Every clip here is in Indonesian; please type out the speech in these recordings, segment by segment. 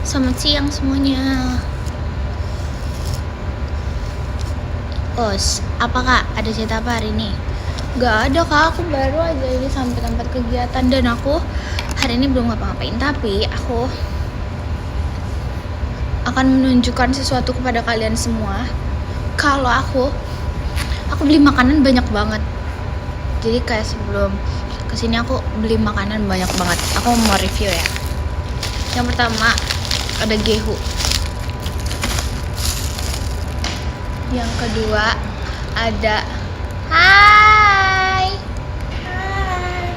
Selamat siang semuanya. Apa kak? Ada cerita apa hari ini? Gak ada kak, aku baru aja ini sampai tempat kegiatan dan aku hari ini belum ngapa-ngapain. Tapi aku akan menunjukkan sesuatu kepada kalian semua. Kalau aku beli makanan banyak banget. Jadi kayak sebelum kesini aku beli makanan banyak banget. Aku mau review ya. Yang pertama ada gehu. Yang kedua ada Hai.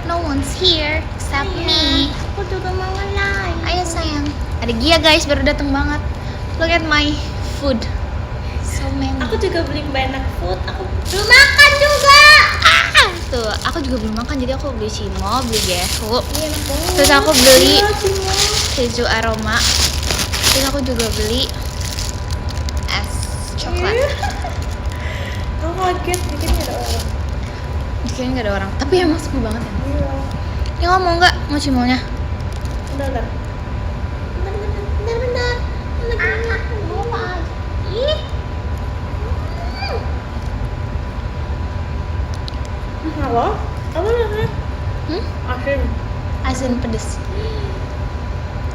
No one's here except me. Aku juga mau nge-live. Ayo sayang. Ada Gia guys, baru datang banget. Look at my food. So many. Aku juga beli banyak food. Aku belum makan juga. Tuh, aku juga belum makan jadi aku beli cimo, beli gehu. Iya, enak banget. Terus aku beli Iya, Cimo. keju aroma. Terus aku juga beli es coklat. Aku kaget bikin gak ada orang. Kayaknya nggak ada orang, tapi emang sepi banget ya. Iya. Ya kamu mau nggak mau cimonya? Bentar. Mau apa? Ih, Halo? Apa namanya? Asin. asin pedes.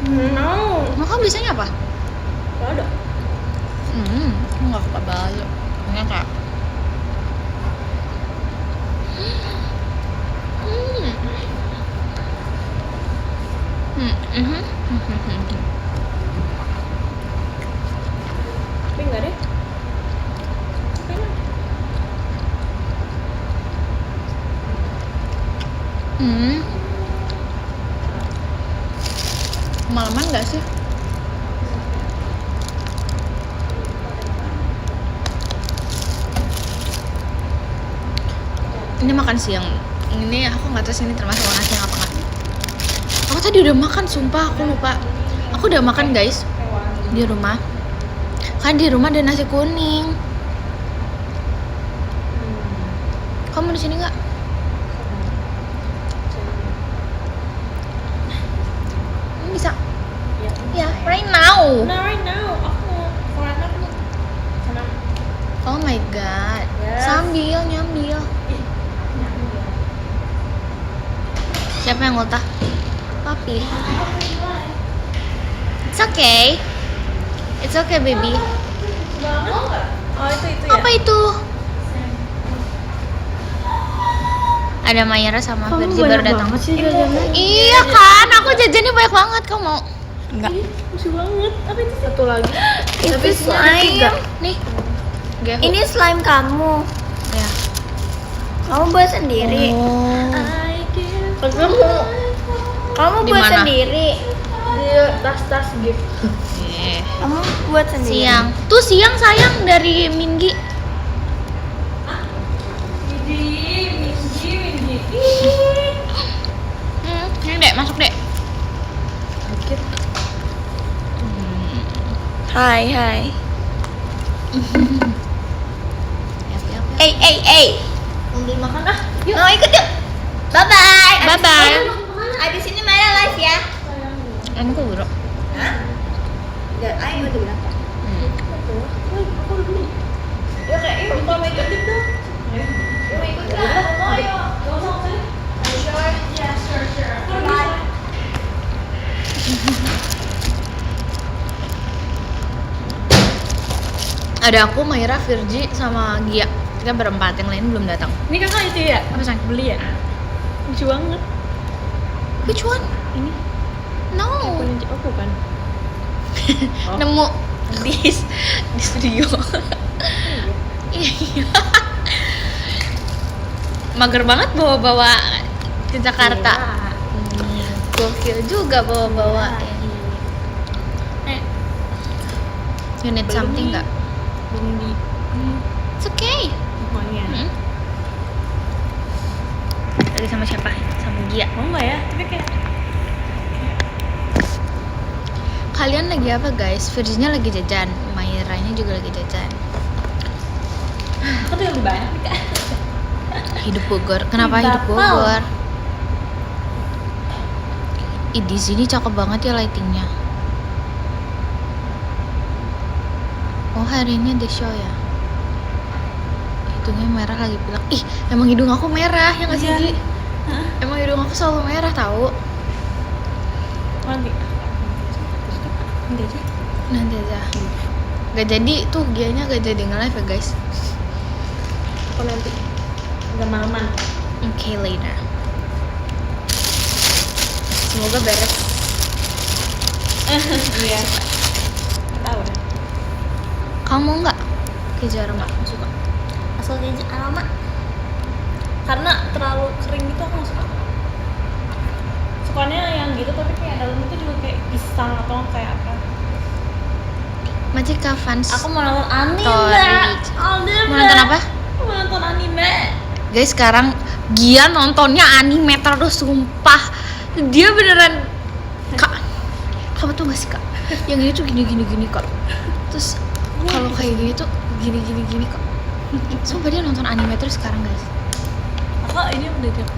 No. Mau kamu biasanya apa? Gak ada. Aku nggak suka balado. Ini kayak Tapi enggak deh. Enak. Malaman nggak sih? Ini makan siang. Ini aku nggak tahu sih ini termasuk makan siang apa nggak. Aku tadi udah makan, sumpah aku lupa. Aku udah makan guys di rumah. Kan di rumah ada nasi kuning. Kamu di sini nggak? Bisa? Iya. Ya, right now. Nah, right now aku mau anak nih. Sana. Oh my god. Yes. Sambil nyambil. Siapa yang ultah? Papi. It's okay. It's okay, baby. Banget. Oh, itu ya. Apa itu? Ada Mayra sama Verzi baru datang. Iya kan, aku jajannya banyak banget. Kamu mau? Enggak. Lucu banget. Apa itu? Satu lagi. Tapi slime. Nih. Gehu. Ini slime kamu. Ya. Kamu buat sendiri. Oh. Kamu Di buat mana? sendiri. Dia tas gift. Yeah. Kamu buat sendiri. Siang. Tuh siang sayang dari Minggi. Ini dek, masuk dek. Sakit. Hai. Yap, yap, yap. Mau beli makan ah? Yuk. Mau ikut yuk. Bye bye. Bye bye. Abis ini Maya live ya. Kan aku bro. Hah? Enggak, ayo udah bilang. Aku udah beli. Yuk kayak yuk kalau mau ikut dong. Yuk ikut kan? Mau yuk. Gak usah sih. Sure. Yeah, sure. Bye. Ada aku, Mayra, Virgi, sama Gia. Kita berempat, yang lain belum datang. Ini kakak itu ya? Apa sang? Beli ya? Lucu banget. Which one? Ini No. kuning. Oh bukan. Oh. Nemu di studio. Iya. Mager banget bawa-bawa ke Jakarta. Gokil juga bawa-bawa. You need something nggak? Belum di. It's okay. Pokoknya. Lagi sama siapa? Sama Gia. Mau nggak ya? Tapi kayak. Kalian lagi apa guys? Virginya lagi jajan, Mayra-nya juga lagi jajan. Aku tuh yang lebih banyak nih kak. Hidup Bogor. Kenapa Ih, hidup batal. Bogor? Ih, di sini cakep banget ya lightingnya. Oh hari ini ada show ya. Hidungnya merah lagi pilek. Ih emang hidung aku merah ya nggak sih Iya. Gi? Emang hidung aku selalu merah tahu. Nanti. Nanti aja. Nanti aja. Gak jadi tuh Gianya gak jadi nge-live ya guys. Oh nanti. Agak malaman. Okay later. Semoga beres. Iya. Nggak tahu ya. Kamu nggak kejar nggak suka? Asal keju aroma. Karena terlalu kering gitu aku nggak suka. Sukanya yang gitu tapi kayak dalam itu juga kayak pisang atau kayak apa. Majika fans. Aku mau nonton anime. Story. Mau nonton apa? Aku mau nonton anime. Guys sekarang Gia nontonnya anime terus sumpah. Dia beneran Kak, kamu tuh gak sih Kak? Yang ini tuh gini kak. Terus kalau kayak gini tuh gini kak. Sumpah dia nonton anime terus sekarang guys. Aku ini udah tiap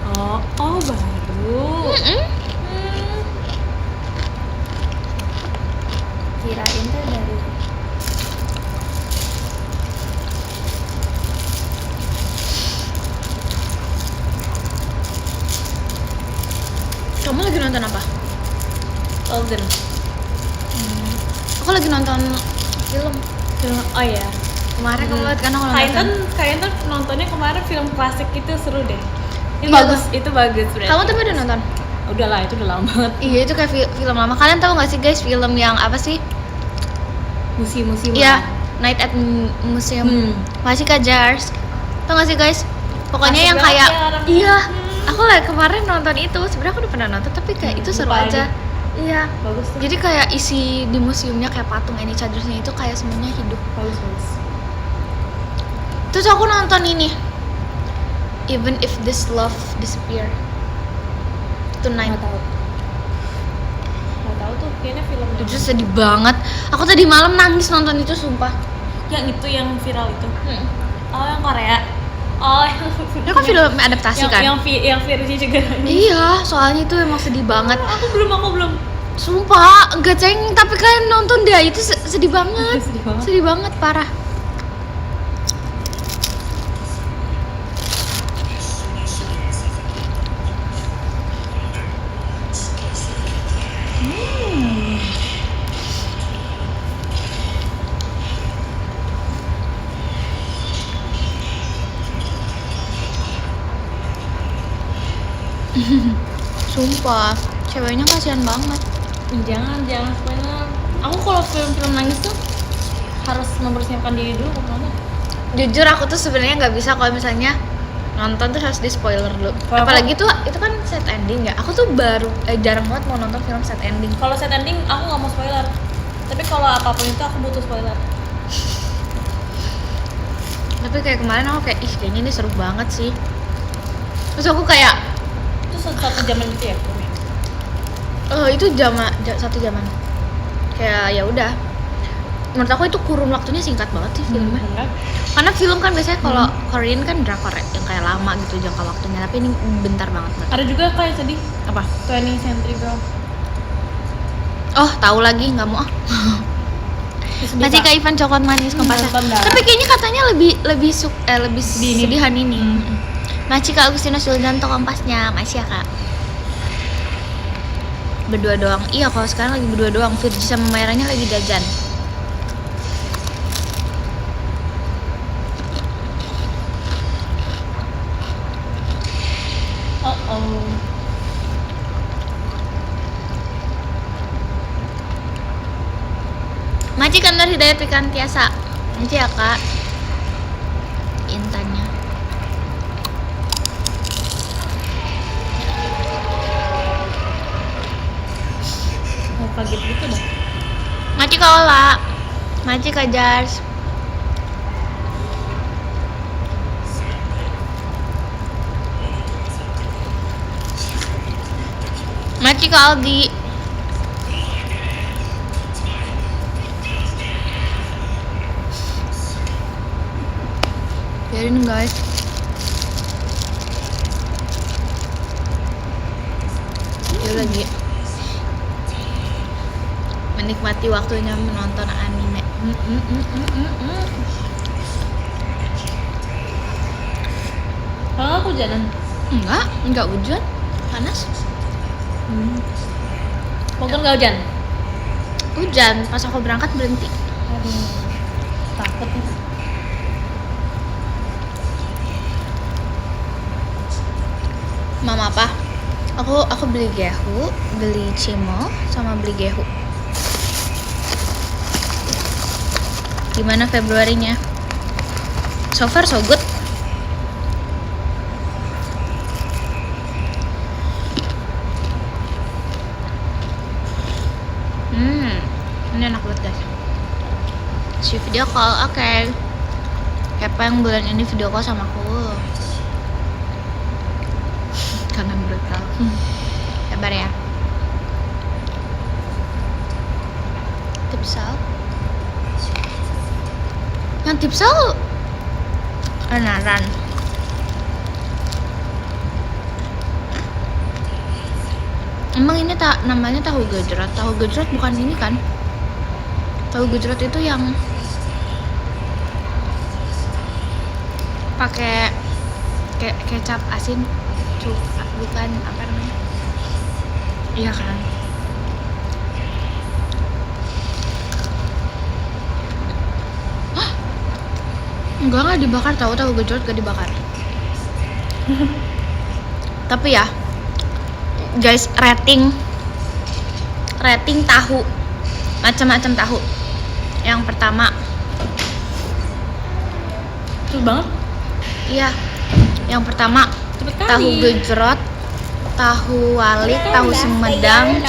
oh baru. Kirain tuh dari Kamu lagi nonton apa? Golden. Aku lagi nonton film. Oh iya. Kemarin kamu lihat kan aku Kayaknya nonton. kayaknya nontonnya kemarin film klasik itu seru deh. Itu Iya, bagus, itu bagus berarti. Kamu tapi udah nonton? Udah lah, itu udah lama banget. Iya itu kayak film lama. Kalian tahu nggak sih guys film yang apa sih? Musim-musim. Iya, Night at Museum. Masih Kak Jars. Tau gak sih guys? Pokoknya Asik yang banget kayak ya orangnya. iya. Aku lah kemarin nonton itu. Sebenarnya aku udah pernah nonton tapi kayak itu seru lupa aja. Iya. Bagus tuh. Jadi kayak isi di museumnya kayak patung Annie Chargersnya itu kayak semuanya hidup. Bagus. Terus aku nonton ini. Even if this love disappear. Tonight. Nggak tahu tuh kayaknya film Itu sedih banget. Aku tadi malam nangis nonton itu sumpah. yang itu yang viral itu. Oh, yang Korea. Oh, yang Itu kan film adaptasi kan? yang versi juga. Iya, soalnya itu emang sedih banget. Aku belum. Sumpah, enggak ceng, tapi kalian nonton deh, itu sedih banget. Sedih banget. Sedih banget, parah. Sumpah, ceweknya kasihan banget. Jangan spoiler. Aku kalau film-film nangis tuh harus mempersiapkan diri dulu untuk nonton. Jujur aku tuh sebenarnya nggak bisa kalau misalnya nonton tuh harus di spoiler dulu. Kalau Apalagi tuh itu kan set ending ya. Aku tuh baru jarang banget mau nonton film set ending. Kalau set ending aku nggak mau spoiler. Tapi kalau apapun itu aku butuh spoiler. Tapi kayak kemarin aku kayak ih kayaknya ini seru banget sih. Terus aku kayak Itu satu jaman gitu ya filmnya. itu satu zaman. Kayak ya udah. Menurut aku itu kurun waktunya singkat banget sih filmnya. Bener. Karena film kan biasanya kalau Korean kan drakor ya, yang kayak lama gitu jangka waktunya, tapi ini bentar banget. Ada juga kayak sedih. Apa? 20th Century Girl. Oh, tahu lagi nggak mau. Masih Kak Ivan coklat manis kompasnya. nonton dah. Tapi kayaknya katanya lebih Sedih ini. sedihan ini. Masih Kak Agustina Suldanto kompasnya, masih ya Kak. Berdua doang. Iya, kalau sekarang lagi berdua doang. Virgi sama Mairanya lagi jajan. Oh. Maci Kantor Hidayat Pikantiasa. Nanti ya Kak. Intannya. Mau kaget gitu dah. Maci Kak Ola. Maci Kak Jars. Maci Kak Aldi. Biarin guys. Dia lagi menikmati waktunya menonton anime. Kalau aku jalan. Enggak hujan. Panas. Bogor nggak hujan? Hujan, pas aku berangkat berhenti. Aduh, takut nih. Mama apa? Aku beli gehu, beli cimol, sama beli gehu. Gimana Februarinya? So far so good. Ini enak banget guys. Si video call, oke. Siapa yang bulan ini video call sama aku? Kangen brutal. Sabar ya. Tipsal. Yang tipsal enaran. Emang ini namanya tahu gejrot. Tahu gejrot bukan ini kan? Tahu gejrot itu yang pakai kecap asin, bukan apa namanya? Iya kan? Hah? Enggak dibakar, tahu gejrot gak dibakar. Tapi ya, guys, rating tahu, macam-macam tahu. Yang pertama, Terus banget. iya, yang pertama Cepet kali. tahu gejrot, tahu walik, tahu Sumedang,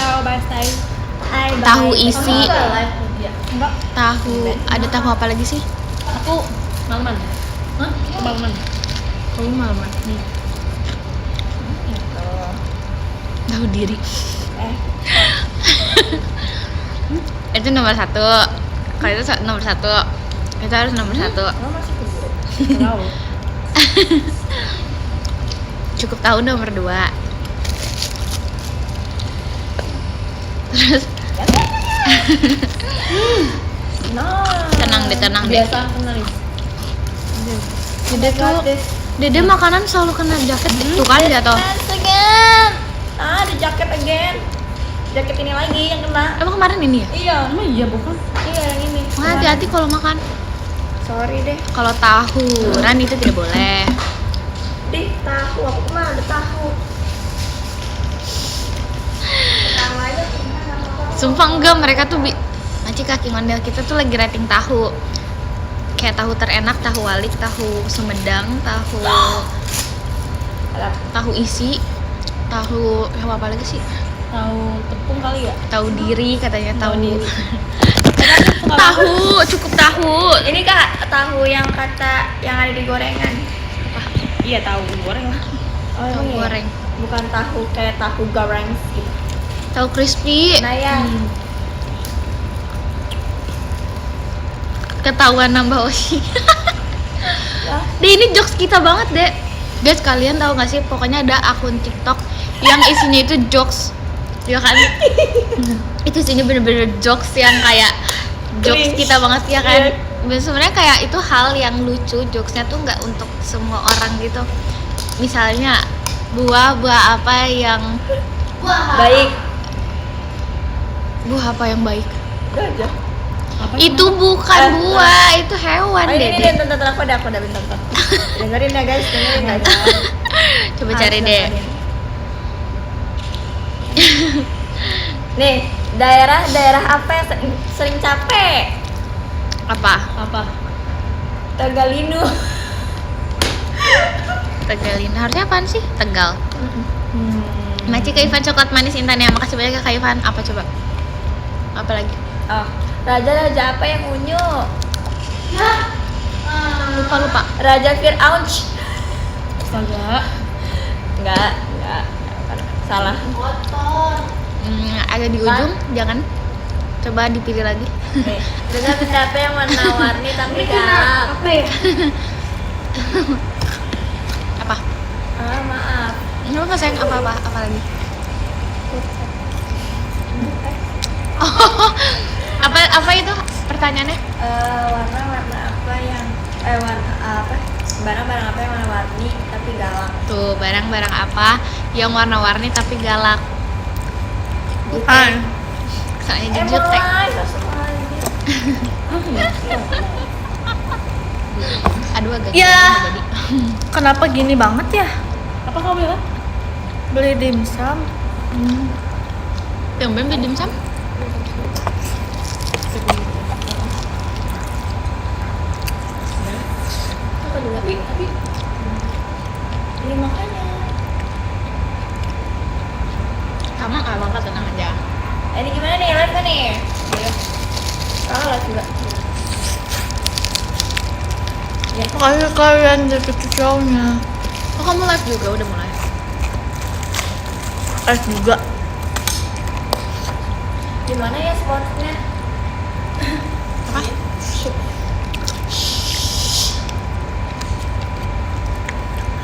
tahu isi, Enggak. ada tahu apa lagi sih? Aku malaman. Hah? Malaman. Tahu malaman. Tahu diri. Itu nomor 1. Kalau itu nomor 1, itu harus nomor 1. Tahu. Cukup tahu nomor 2. Terus tenang deh. Biasa aku nangis. Dede makanan selalu kena jaket tuh kan jatuh. Ada jaket again. Jaket ini lagi yang kena. Emang kemarin ini ya? Iya. Emang iya bukan? Iya yang ini. Hati-hati kalau makan. Sorry deh. Kalau tahuran itu tidak boleh. Tahu aku mah ada tahu. Pertama aja Sumpah enggak, mereka tuh Maci kaki mandel kita tuh lagi rating tahu. Kayak tahu terenak, tahu walik, tahu Sumedang, tahu isi, tahu apa lagi sih? Tahu tepung kali ya? Tahu diri katanya, tahu diri. tahu, cukup tahu. ini Kak, tahu yang kata yang ada di gorengan. Iya tahu goreng lah. Oh, Tahu ini ya? goreng. Bukan tahu kayak tahu goreng gitu. Tahu crispy. Nah ya. Ketahuan nambah osi. Ya. Deh, ini jokes kita banget deh. Guys, kalian tahu gak sih? Pokoknya ada akun TikTok yang isinya itu jokes, ya kan? Itu isinya bener-bener jokes yang kayak jokes kita banget ya kan? Sebenarnya kayak itu hal yang lucu, jokesnya tuh nggak untuk semua orang gitu. Misalnya buah apa yang Baik. buah apa yang baik? Gajah. Apa Itu bukan buah, itu hewan Oh, ini deh. bentar, aku ada bentar. Dengerin ya guys, dengerin guys. Coba cari deh. Nih, daerah apa yang sering capek? Apa? Apa? Tegalinu. Tegalin. Harusnya apaan sih? Tegal. Maci ke Ivan coklat manis Intan ya. Makasih banyak ya Kak Ivan. Apa coba? Apa lagi? Oh, raja apa yang unyu? Lupa. Raja Fir'aun. Astaga. Enggak. Salah. Ada di ujung, jangan. Coba dipilih lagi. Nih, raja apa yang warna-warni tapi galak? Apa ya? Apa? Maaf. Lu nggak sayang apa lagi? apa itu? pertanyaannya? Warna apa yang warna apa? Barang-barang apa yang warna-warni tapi galak? Tuh, barang-barang apa yang warna-warni tapi galak? Ah. Soalnya jutek. Aduh agak Ya. jadi. Kenapa gini banget ya? Apa kamu bilang? Beli dimsum. Yang beli dimsum? Tapi beli makannya. Abang kan tenang aja. Ini gimana nih? Live kan nih? Iya. Live juga. Makanya kalian deket cowoknya. Oh kamu live juga udah mulai? Juga. Di mana ya spotnya? Apa?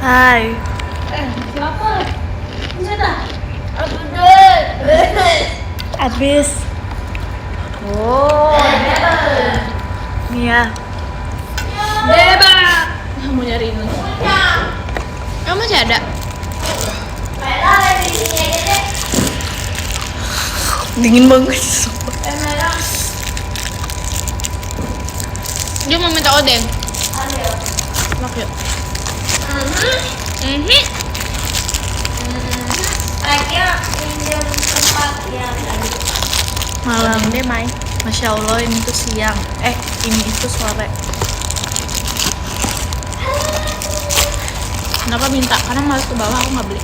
Hai. Siapa? Siapa? Abis. Oh, Nia. bebas. Mau nyariin lagi. Kamu masih ada? Di sini aja deh. Dingin banget. Merah. Dia mau minta odeng. Ada. Mak yuk. Akhirnya pinjam tempat yang tadi. Malam. Deh Mai. Masya Allah ini tuh siang. Ini itu sore. Kenapa minta? Karena malas ke bawah aku nggak beli.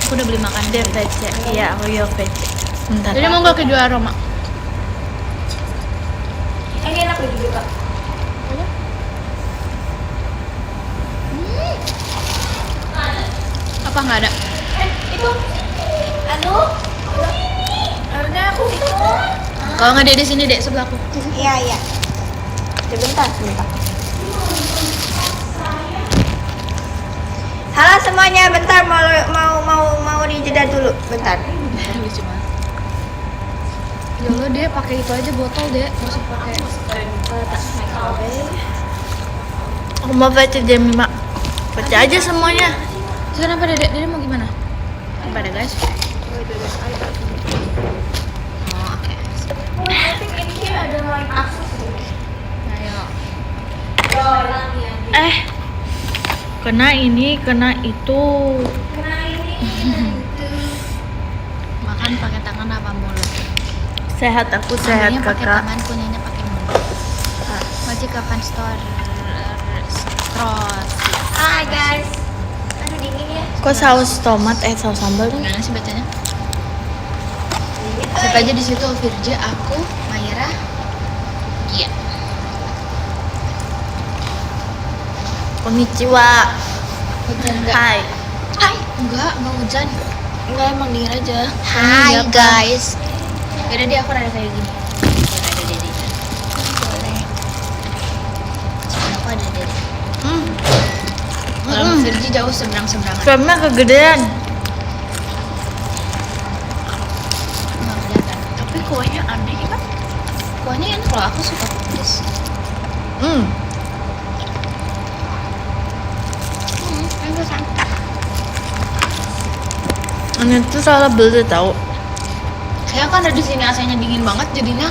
Aku udah beli makan Dia VC. Iya, aku ya VC. Bentar. Jadi mau nggak ke jual aroma? Ini enak juga. Apa nggak ada? Itu. Aduh. Harusnya aku itu. Kalau nggak ada di sini dek sebelahku. Iya. Sebentar. Halo semuanya, bentar mau dijeda dulu, bentar. Lucu banget. Ya Allah deh pakai itu aja botol deh, nggak usah pakai. Aku mau VC jam 5. VC aja semuanya. Sekarang apa dedek? Dedek mau gimana? Apa ada guys? Oh oke. Ini ada line akses. Ayo. Kena ini, kena itu. Makan pakai tangan apa mulut? Sehat aku sehat Ambilnya pakai kakak. tangan, punyanya pakai mulut. Wajib kapan stros? Hai guys. Aduh dingin ya. Kok saus tomat saus sambal tuh? Gimana sih bacanya? Siapa aja di situ? Virja, aku, Mayra. Iya. Konnichiwa. Hujan enggak? Hai. Hai, enggak hujan. Enggak emang dingin aja. Hai guys. Yaudah deh aku rada kayak gini. Ada dede. Boleh. Aku ada dede. Kalau Virji jauh seberang-seberangan. Filmnya kegedean. Nggak kelihatan. Tapi kuahnya aneh ya kan? Kuahnya enak loh, aku suka pedes. Enak santai. Ini tuh salah beli tahu. Saya kan ada di sini AC-nya dingin banget, jadinya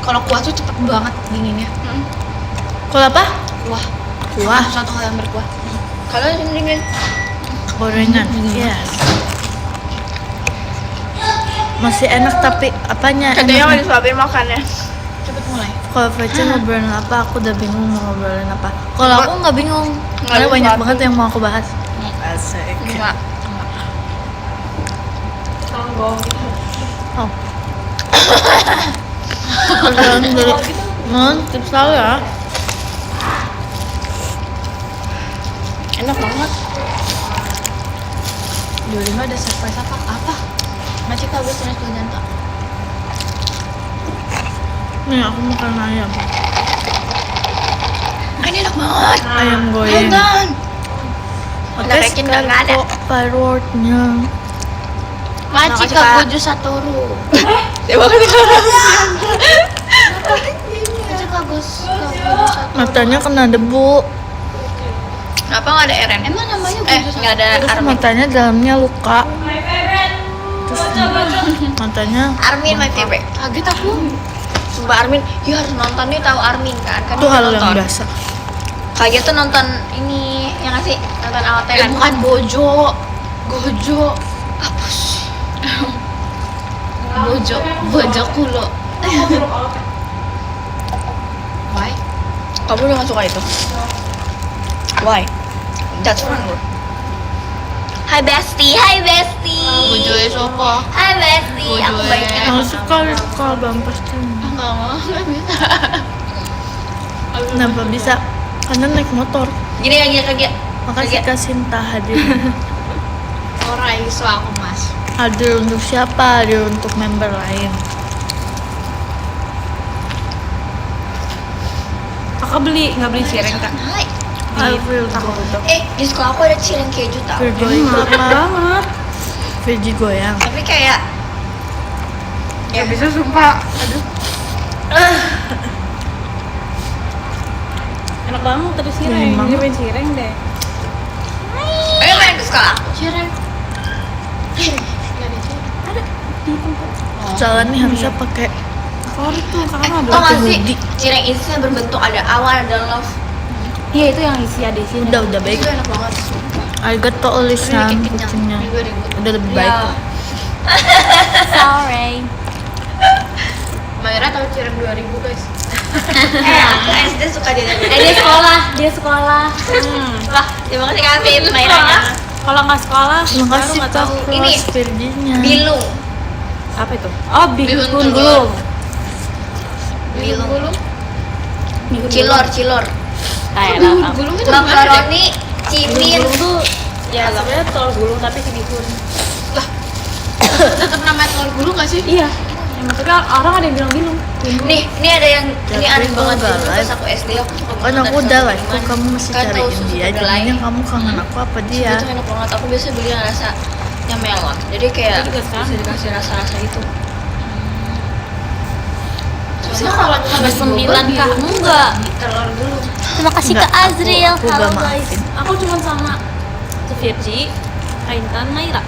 kalau kuah tuh cepet banget dinginnya. Kalau apa? Kuah. Kuah. Satu hal yang berkuah. Kalau yang dingin. Gorengan. Iya. Masih enak tapi apanya? Katanya mau enak? disuapin makannya. Cepet mulai. Kalau VC ngobrolin apa, aku udah bingung mau ngobrolin apa. Kalau aku nggak bingung, Nggak karena ada banyak sesuatu. banget yang mau aku bahas. Asik. Enggak. Tonggong. Oh. Kalian dari tips tahu ya? Enak banget. 25 ada surprise apa? Macik tahu gue tulis tuh jantung. Nih aku makan ayam. Ini enak banget. Ayam goreng. Nonton. Oke, Yakin nggak ada. kok passwordnya? Macik Makasih, Kak. ke 7 Satoru. Terima kasih. Macik bagus. Gojo satu. Matanya kena debu. Kenapa nggak ada Eren? Emang namanya Gojo Nggak ada Terus Armin. matanya dalamnya luka. Terus matanya Armin my favorite. Kaget aku. Sumpah Armin, you harus nonton nih, tahu Armin kan? Kan itu dia hal yang nonton. biasa. Kayak tuh nonton ini yang ngasih nonton Avatar kan? Bukan Bojo. Gojo. Apa sih? Bojo kulo. Why? Kamu udah gak suka itu? Why? That's one word. Hai bestie, hai bestie. Bojo es apa? Hai bestie, Bojo aku baik ya. Kalau suka kalau bang pasti. Enggak mau, enggak bisa. Kenapa bisa? Karena naik motor. Gini lagi. Makasih Kak Sinta hadir. Orang iso aku mas. Hadir untuk siapa? Hadir untuk member lain. Kakak nggak beli cireng kak? Hai. I will go. Di sekolah aku ada cireng keju tau. Virgi apa? banget. Virgi goyang. Tapi kayak Gak bisa sumpah. Aduh. Enak banget tadi cireng. Enak Jadi banget. main cireng deh. ayo main ke sekolah aku. Cireng. Enggak ada cireng. Jalan nih harusnya pakai Sorry tuh kakak nggak Tau beli. gak sih? hoodie. Cireng isinya berbentuk ada awan, ada love. Iya itu yang isi ada isinya. Udah baik. Itu enak banget. Arigato olisan Bikin kenyang. kucingnya. Ini gue ribut. Udah lebih baik. Iya. Sorry. Mayra tahu cireng 2000 guys. Aku SD suka dia dari. Dia sekolah. Wah, terima kasih Kak Afif, Mayranya. Kalau nggak sekolah, Terima baru kasih nggak Kak tahu. Ini. Kelas Virginya. Bilung. Apa itu? Oh, Bihun bihun telur. gulung. Bilung. Bihun Cilor. Kayak Gulung itu gimana deh? Makaroni, cibin. Gulung tuh ya sebenarnya telur gulung tapi si bihun. Tetap namanya telur gulung gak sih? Iya. Ya, maksudnya orang ada yang bilang bilung. Nih, ini ada yang ini Tapi aneh itu banget nggak dulu live. pas aku SD aku suka Kan banget aku ada udah satu lah, itu teman. kamu masih Kan tahu cariin susu dia. kedelai. Jadinya kamu kangen aku apa dia? Itu enak banget. Aku biasa beli yang rasanya melon. Jadi kayak Aku juga sekarang. bisa dikasih rasa-rasa itu. Terus kalau Ada 9 kak? Enggak. Telur dulu. Terima kasih Enggak, Kak Azril. aku Halo gak guys. maafin. Aku cuma sama Virgi, Kaintan, Mayra.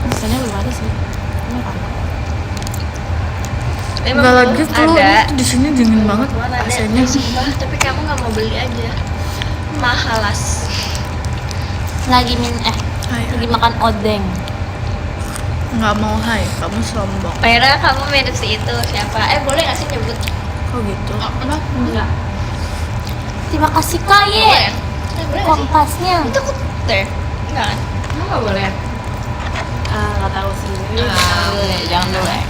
Misalnya belum ada sih. Ini apa? Enggak lagi tuh, ada. itu di sini dingin banget Ada. AC-nya. Sumpah, tapi kamu nggak mau beli aja. Mahalas. Lagi Hai, lagi makan odeng. nggak mau hai, kamu sombong. Mayra, kamu mirip si itu siapa? Boleh nggak sih nyebut? Kok gitu? Enggak. Terima kasih Kak Ye. Boleh nggak sih? Kompasnya. Itu aku there. Enggak kan? nggak boleh. Nggak tahu sih. Jangan boleh.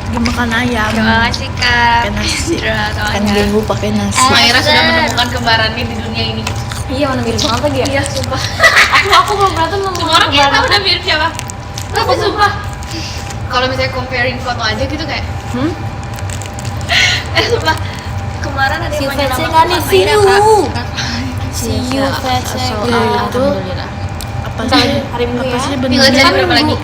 Dia makan ayam. Terima kasih Kak. Pakai nasi. Terima Kan kasih. ibu pakai nasi. Mayra sudah menemukan kembarannya di dunia ini. Iya mana mirip banget lagi ya? Iya, sumpah. Aku belum pernah tuh nemu Orang kita kembaran. udah mirip siapa? Tapi sumpah. Kalau misalnya comparing foto aja gitu kayak Sumpah. Kemarin ada Si yang nanya Fece nama nggak aku nih? Kak See Mayra, you. Kak. See you Fece. Asal itu apa sih? Hari Minggu Apa ya. sih Minggu benar? jadi berapa lagi?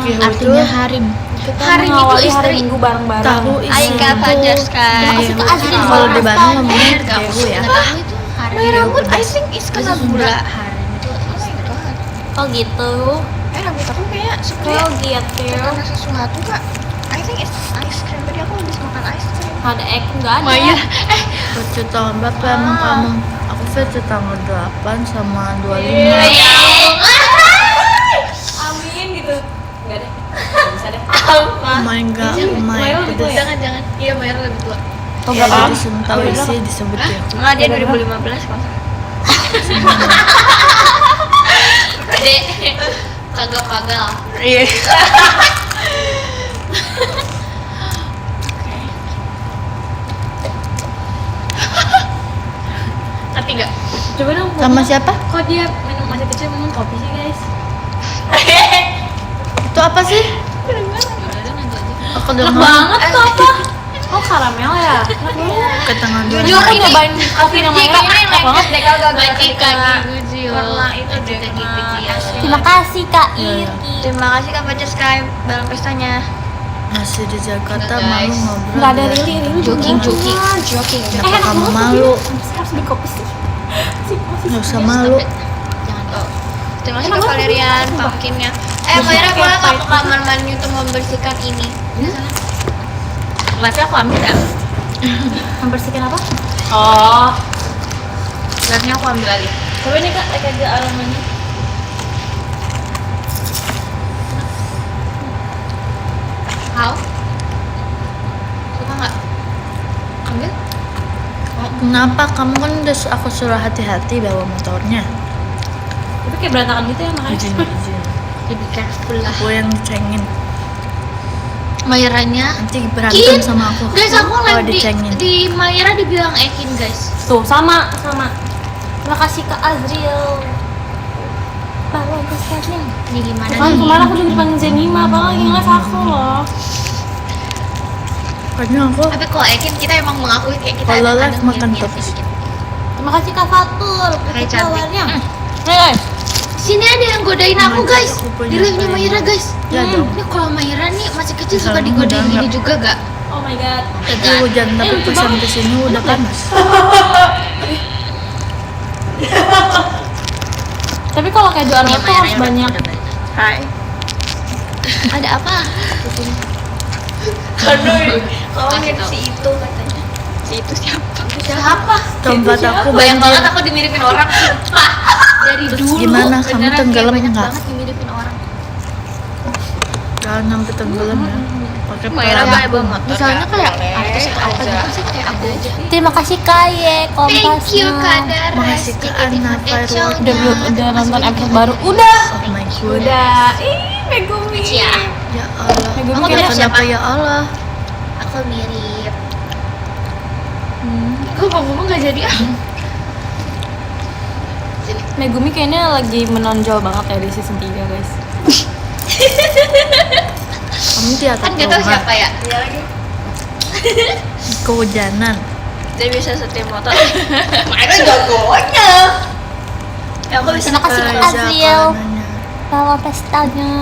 Itu Artinya harim. Kita Hari mengawali Minggu hari istri. Minggu bareng-bareng. Tahu Ayo Kak Fajar Sky. Makasih Kak Azril. Kalau di Bandung ngomongnya Nggak kehu ya. nggak tahu itu hari. My rambut I think is kena gula. Harim itu Oh gitu. Rambut aku kayak Oh seperti gitu. karena sesuatu Kak. I think it's ice cream. Tadi aku habis makan ice cream. Ada enggak ada. Maya. Virgi tanggal berapa emang kamu? Aku Virgi tanggal 8 sama 25. Amin gitu. Enggak deh. Nggak bisa deh. Oh my god, oh my Maya lebih tua god. ya? Jangan. Iya Mayra lebih tua. Oh, Ya, berapa? jadi tahu isi disebut ya. Enggak, dia 2015 kalau nggak salah. Dek. Kagak pagal. Iya. Ketiga. Coba dong. Sama siapa? Kok dia minum masih kecil minum kopi sih guys? Itu apa sih? Aku Enak dengar banget tuh apa? Oh karamel ya? ke tanggal Jujur 25. aku nyobain kopi namanya enak banget. deh kalau gak Baca kaki Gujio. warna itu deh Kaki warna Gujio. es krim. Terima kasih Kak Iya, iya. Irki. Terima kasih Kak Fajar Sky dalam pestanya. Masih di Jakarta malu ngobrol. Nggak ada liat Riri Joking. Kenapa kamu malu? harus di kopi sih. Nggak usah malu. Jangan. Terima kasih Kak Valerian, pumpkinnya. Mayra boleh nggak ke kamar mandi untuk membersihkan ini? Tapi aku ambil ya. Membersihkan apa? Oh. Gelasnya aku ambil alih. Coba nih Kak, aja aromanya. How? Suka nggak? Ambil? Kenapa? Kamu kan udah aku suruh hati-hati bawa motornya. Tapi kayak berantakan gitu ya makanya. Izin. Lebih careful lah. Aku yang cengin. Mairanya Nanti berantem sama aku. Guys, aku kalau live dicengin. di Maira dibilang Ekin guys. Tuh, sama. Terima kasih Kak Azriel. Bawa besarnya. Ini gimana Kan nih? kemarin aku juga dipanggil Zenima, Bang lagi nge-live aku loh. Karena aku Tapi kalau Ekin kita emang mengakui kayak kita Kalau ada live kadang makan ngiri-ngiri toples. sedikit. Terima kasih Kak Fatul. Hai, untuk cantik. tawarnya. Hai guys. Sini ada yang godain aku God, guys. aku punya Di live-nya apa Maira ini? guys. Ya dong. Ini kalau Maira nih masih kecil suka Misalnya digodain udah gini nggak- juga gak? Oh my god. Tadi hujan tapi lucu pas banget. sampai sini udah panas. Tapi kalau kayak juara tuh harus banyak. Hai. Ada apa? Karena kamu Kasih mirip tau. si itu katanya. Si itu siapa? Siapa? Tempat aku Bayang banjir. banget aku dimiripin orang sumpah. Dari Terus dulu. gimana? Kamu beneran kayak tenggelam banyak nggak? banget dimiripin orang. Jangan sampai tenggelam ya. Pakai Maira pelana. banyak banget. Misalnya kayak artis atau apa aja. gitu sih kayak aku aja. Terima kasih Kaye kompasnya. Thank you Kadar. Makasih ke Anna Firework. Udah nonton episode baru. Udah. Oh my god. Udah. Ih, Megumi. Ya, Ya Allah. Megumi Aku kayak mirip Kenapa ya Allah? aku mirip. Kok ngomong gak jadi ah? Megumi kayaknya lagi menonjol banget ya di season 3 guys. Kamu di atas Kan gak tau rumah. siapa ya. Dia lagi. Kehujanan. Dia bisa setir motor. Maira jagonya. Ya aku bisa Terima kasih Kak Reza Azriel. kawanannya. Bawa pestanya.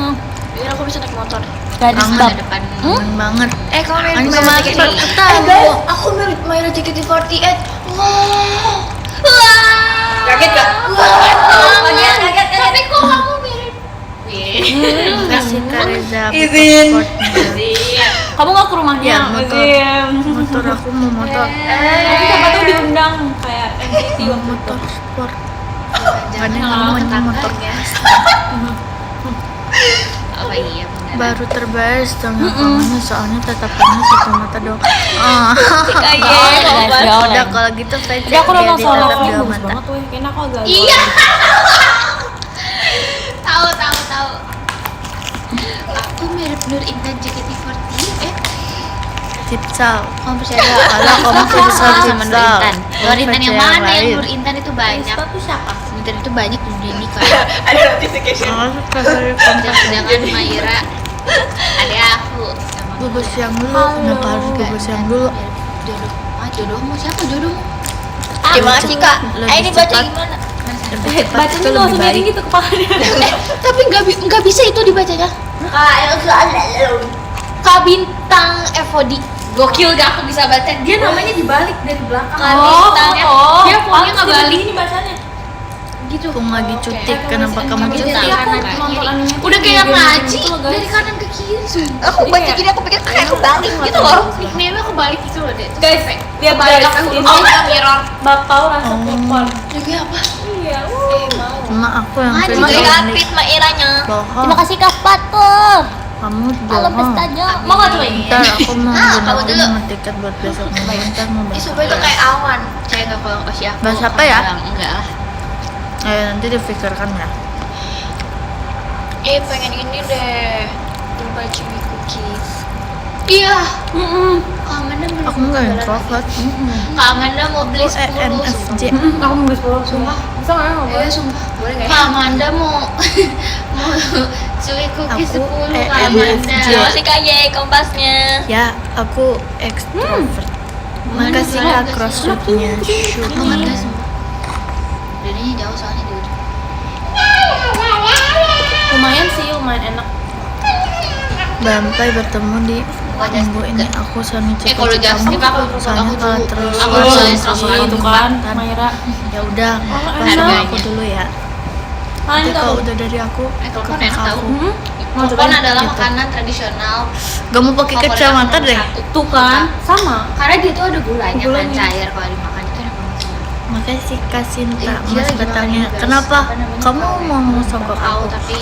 biar aku bisa naik motor. Gadis Kangen bab. Ada depan. Kangen banget. Kamu mirip Kan Maira kemarin JKT. baru ketemu. guys, aku mirip Maira JKT48. Wow. Kaget gak? Kaget. Tapi kok kamu mirip? Kasih ke Reza. Izin. supportnya. Kamu nggak ke rumahnya? Ya, motor. Izin. Motor aku mau motor. Tapi siapa tuh diundang kayak NCT waktu itu. Motor sport. Jangan Kadang kalau kamu tetangga motor ya. Oh iya benar. baru terbayar setengah kamarnya soalnya tatapannya satu mata doang. Oh. Udah kalau gitu VC Tapi aku dia nonton solo ditatap dua bagus mata. banget tuh. Kayaknya aku agak. Iya. Tahu. Aku mirip Nur Intan JKT48. Cipsal. Kamu percaya? Kalau kamu Cipsal sama Nur Cipsal. Intan. Nur Intan yang Kamu mana? percaya Yang lain. Nur Intan itu banyak. Itu siapa? Nur Intan itu banyak di dunia ini kan. Ada notification. Aku suka dari konten Sedangkan Maira ada aku sama bubus yang dulu. Halo. Kenapa harus bubus yang dulu? jodoh. Jodohmu siapa jodohmu? Gimana sih kak? Lebih Ini baca cepat. gimana? Lebih cepat Bacanya itu tuh lebih langsung jadi baik. gitu kepalanya. Tapi nggak bisa itu dibacanya. Kak Bintang Evodi. Gokil gak aku bisa baca. Dia namanya dibalik dari belakang. Kak Bintang. Dia pokoknya nggak balik Ini bacanya. gitu. Aku lagi cutik. Kenapa kamu Jadi cutik? dari kanan ke nonton kiri. anime Udah tuh kayak video ngaji gitu loh, guys. dari kanan ke kiri. Sumpah. Aku baca gini aku pikir kayak kebalik gitu loh. Nickname aku balik gitu loh deh. Guys, lihat balik guys, sampai huruf ini A mirror. bakpao rasa Oh. popcorn. Jadi apa? Iya. Cuma aku yang Maju, terima guys. Rapid Mairanya. bohong. Terima kasih Kak Fatur. Kamu Halo bohong. pestanya. Mau nggak cobain? Ntar aku mau kamu aku dulu. mau tiket buat besok minggu. Ntar mau Ih, besok. sumpah itu kayak awan. Saya nggak kalau kasih aku. Bahasa apa ya? Enggak lah. Nanti difikirkan ya. Pengen ini deh. Lupa chewy cookies. Iya. Kangennya mau Aku nggak introvert. Kangennya mau beli 10. ENFJ. Aku mau beli 10 sumpah. Bisa nggak ya? Iya sumpah. Boleh nggak ya? Kak Amanda mau cuy cookies Aku 10 Kak ENFJ. Amanda. Terima kasih kak Ye kompasnya. Ya, aku extrovert. Makasih Mana? kak crossroadnya. Aku nggak ada sumpah. Darinya jauh soalnya di ujung. Lumayan sih, lumayan enak. Sampai bertemu di minggu ini aku soalnya kalau cita just tip aku soalnya kalau dulu. terus Aku Oh, soalnya itu selalu itu kan, Maira. ya udah pas enak. aku dulu ya. Ah, Nanti ini kalau tahu. udah dari aku telepon ke enak kakak tahu. aku Telepon adalah gitu. makanan tradisional. gak mau pakai Favorit kacamata nomor deh. satu. Tuh kan, sama. Karena dia tuh ada gulanya kan Gulanya. cair kalau dimakan itu enak banget. Makanya si Kasinta Dia mas lagi bertanya makan kenapa apa namanya, kamu mau tahu sogok aku? tapi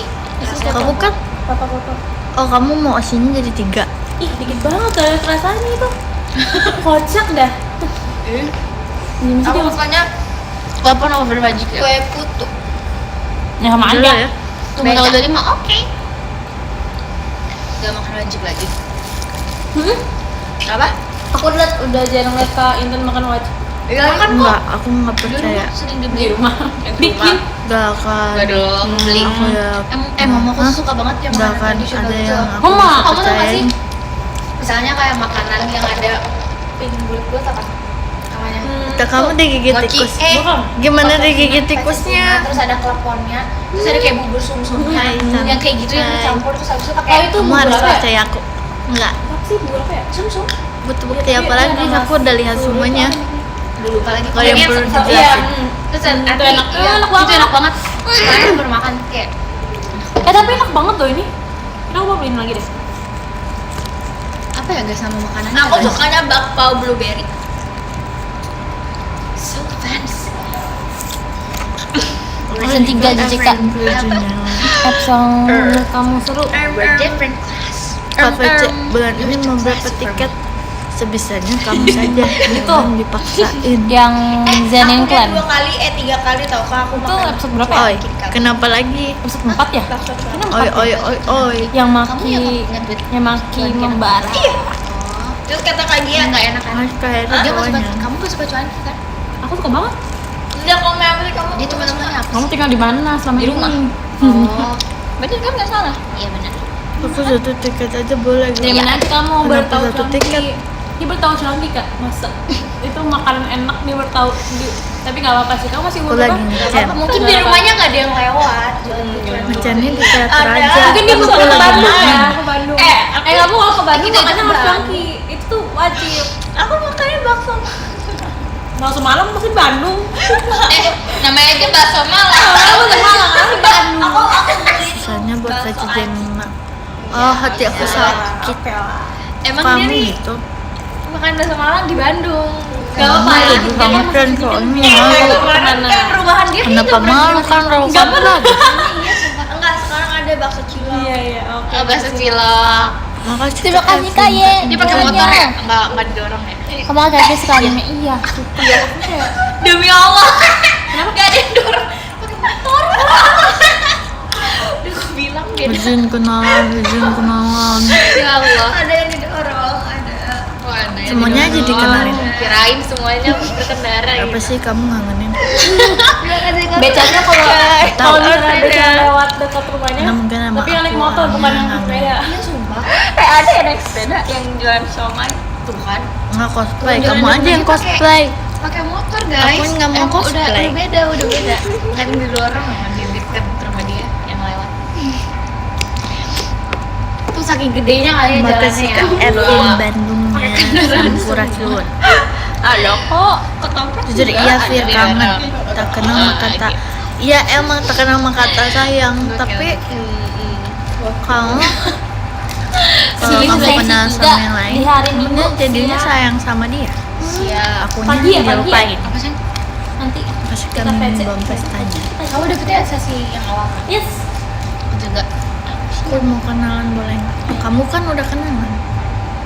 Kamu kan Foto-foto. oh kamu mau sini jadi 3. Ih, dikit banget ada rasanya itu. Kocak dah. Ini sih aku dia sukanya walaupun over magic ya. Kue putu. ya sama Dulu aja. ya. Tunggu tanggal 25 oke. Gak makan wajib lagi. Apa? Aku udah jarang lihat Kak Intan makan wajib Iya kan Enggak, aku nggak percaya. sering di dibeli rumah. Yang di Bikin. rumah. Gak akan. Gak dong, beli. Aku ya. Mamaku Hah? suka banget ya Gak makanan akan tradisional ada gitu. yang aku Mama, bisa Kamu tau gak sih? percayain. Misalnya kayak makanan yang ada pingin bulat-bulat apa? Namanya? Kak kamu digigit Mochi. tikus. Bukan. Gimana Mochi digigit sama tikusnya? Terus ada kleponnya, terus ada kayak bubur sum-sumnya, Hai, yang kayak gitu yang hai. dicampur terus habis itu Oh, pakai itu Kamu bubur harus apa ya? percaya aku. Enggak. Apa sih bubur apa ya? sum-sum. Butuh bukti Ya, tapi apa lagi? ada Aku udah lihat mas- semuanya. Dulu apalagi Oh, yang perlu satu- dijelasin. iya. Terus Itu nanti enak. iya, Enak itu banget. enak banget. Sekarang bermakan kayak Tapi enak banget loh ini. Ini aku mau beliin lagi deh. apa ya guys nama makanan? Aku sukanya bakpao blueberry. so fancy. Season 3 JJK. Episode kamu seru. We're different class. KPC bulan ini mau berapa tiket? Sebisanya kamu saja. Jangan dipaksain. Yang Zenin Aku Clan. udah 2 kali, 3 kali tau kak aku Itu makan. episode berapa ya? Oi, kenapa lagi? Episode 4 ya? Oi, oi, oi, oi. Yang Kamu maki yang nge-tweet yang maki membara. Terus kata kak Gia, Iya nggak enak kan? Harus kayak Dia nggak suka, cowoknya. kamu nggak suka cuan kan? Aku suka banget. udah kamu ambil kamu. Dia teman-temannya apa Kamu sih? tinggal di mana selama Di ini? rumah. Oh, berarti kan nggak salah. Iya benar. Aku satu tiket aja boleh gak? Terima nanti kamu Kenapa bertahu satu tiket? Dia bertahu lagi kak, masa itu makanan enak dia bertahu tapi nggak apa-apa sih, kamu masih Aku umur lagi berapa? ngechat. Mungkin di rumahnya nggak ada yang lewat. Macannya di teater Ada. aja. Mungkin dia bisa Aku ke lagi Bandung makan. ya, ke Bandung. Kamu kalau ke Bandung Kita makanya harus nyebrang. lagi, itu tuh wajib. Aku makannya bakso. Bakso Malang masih di Bandung. Namanya aja bakso Malang. Kamu ke Malang kan di Bandung. Aku beli Misalnya buat kaca jam 5. Oh, hati aku sakit. Emang Kamu dia nih gitu. makan bakso Malang di Bandung. Gak apa-apa ya, Jadi kamu dan soalnya malu. Kemana? Kan perubahan dia Kenapa malu kan rau Gak kamu pernah. lagi? Enggak, sekarang ada bakso cilok. Iya, oke. Bakso cilok. Makasih. Terima kasih Kak Ye. Dia pakai motor ya? Enggak didorong ya? Kamu agak sekali. Iya. Demi Allah. Kenapa gak ada yang dorong? Pakai motor. Udah aku bilang dia Izin kenalan, izin kenalan. Ya Allah. ada yang didorong, ada. Wah, ada yang Semuanya aja didorong. dikenalin. Kirain semuanya berkendara Apa gitu. sih kamu ngangenin? Becanya kalau misalnya beca lewat dekat rumahnya, Nah, mungkin sama tapi yang naik aku motor bukan yang aneh. sepeda. Iya sumpah. Ada yang naik sepeda yang jualan somai. Tuh kan. Nggak cosplay, Jangan kamu aja yang dipakai. cosplay. Pakai motor guys. Aku nggak mau Emang cosplay. Udah beda. Kan didorong sama di dekat rumah dia yang lewat. Tuh saking gedenya kali ya Makasih jalannya Kak ya. Erwin Bandungnya Sampurasun. Halo kok. Jujur iya Fir kangen. Tak kenal maka kata. Iya emang tak kenal maka kata sayang. Tapi kamu kalau Sini kamu saya kenal sih sama juga yang lain, di hari Minggu, kamu jadinya siap. sayang sama dia. Siap. Aku Pagi ya, dia pagi ya? lupain. Apa sih? Nanti Kasih kita kami PC. belum pestanya. Kamu dapetnya sesi yang awal kan? Yes. Aku juga. Aku mau kenalan boleh nggak? Kamu kan udah kenalan.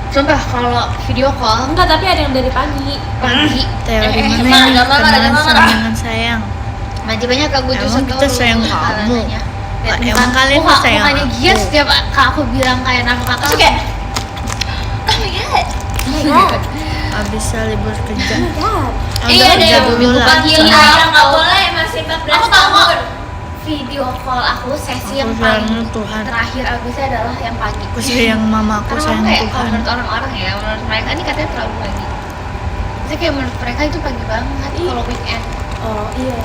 Sumpah kalau video call Enggak, tapi ada yang dari pagi. pagi. Teori mana mana, yang mana, kenalan mana, sama mana. dengan sayang? Nanti banyak aku Emang justru kita sayang kamu. Emang kalian muka, sayang mukanya aku. dia setiap kak aku bilang kayak nama kakak Terus kayak, oh my god. Abis libur kerja. Iya, Udah ada kerja dulu minggu lah. pagi Gila, lah. yang nggak boleh masih 14 Aku tahu kok. tahun. Video call aku sesi yang Aku paling sayang Tuhan. terakhir abisnya adalah yang pagi. Aku sayang mama, aku Karena sayang kayak kalau Tuhan. menurut orang-orang ya, menurut mereka ini katanya terlalu pagi. Jadi kayak menurut mereka itu pagi banget kalau weekend. Oh iya.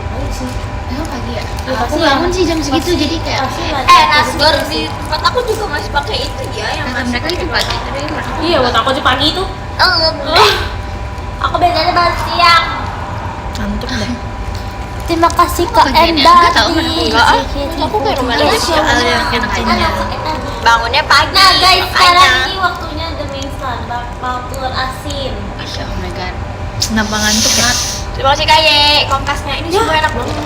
Oh iya sih. Emang pagi ya? Iya, Aku pasti bangun ya. sih jam segitu Pasti- jadi kayak pasti lah. Nasgor di tempat aku juga masih pakai itu ya yang kata mereka itu pagi tapi Iya, buat aku aja pagi itu. Aku biasanya banget siang. Ngantuk deh. Terima kasih Kak bagiannya? Enda. Nggak tahu, mana aku Enggak ah. Aku kayak rumah Iya, lagi siang. Soal yang intinya. Bangunnya pagi. Nah guys, makanya. sekarang ini waktunya The Main Stand bakpao telur asin. Masya oh my god. Kenapa ngantuk ya? Terima kasih Kak Ye. Kompasnya ini semua enak banget.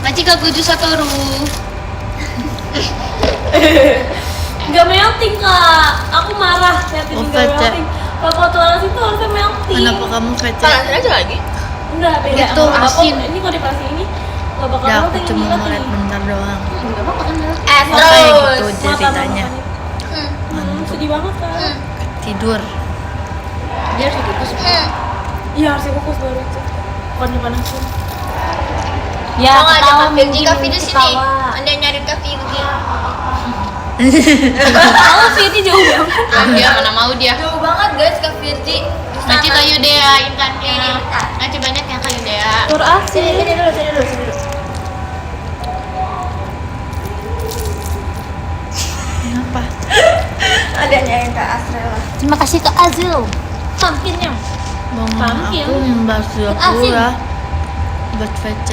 Maci kaguju satoru. Gak melting Kak. Aku marah lihat ini Oh, gak Fece. melting. Bakpao telur asin tuh harusnya melting. Kenapa kamu VC? Panasin aja lagi. Enggak, beda. Itu Bakpao- asin. Ini kalau dipasi ini gak bakal Ya aku melting. cuma gila ngeliat nih. bentar doang. Enggak apa-apa kan Mel? Oh kayak gitu Mata ceritanya. sedih banget Kak. Tidur. Dia harus dikukus. Iya harus kukus baru itu. Bukan dipanasin. Ya, Mau ngajak ketawa Kak Virgi, mungkin Kak Virgi sini. ketawa. Anda nyari Kak Virgi. Oh, Virgi jauh banget. Dia mana mau dia. Jauh banget guys Kak Virgi. Maci kayu dea intannya. Maci banyak yang kayu dea. Telur asin. Sini dulu. Kenapa? Ada nyari Kak Astrela. Terima kasih ke Azul. Pumpkinnya. Bangun Pumpkin. aku membahas Asin. ya. Buat VC.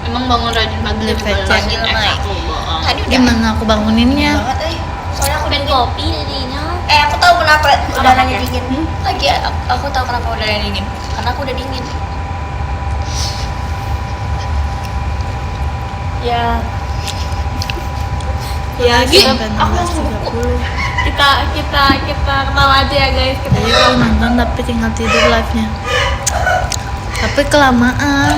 Emang bangun rajin pagi Beli juga VC. rajin aku bohong. Tadi udah Gimana aku banguninnya? banget Soalnya aku Dan dingin. kopi jadinya. Aku tahu kenapa udaranya pakai? dingin. Lagi aku tahu kenapa udaranya dingin. Karena aku udah dingin. Ya. Ya, kita sampai 16.30. kita ketawa aja ya guys. Kita Jadi aku nonton tapi tinggal tidur live-nya. Tapi kelamaan.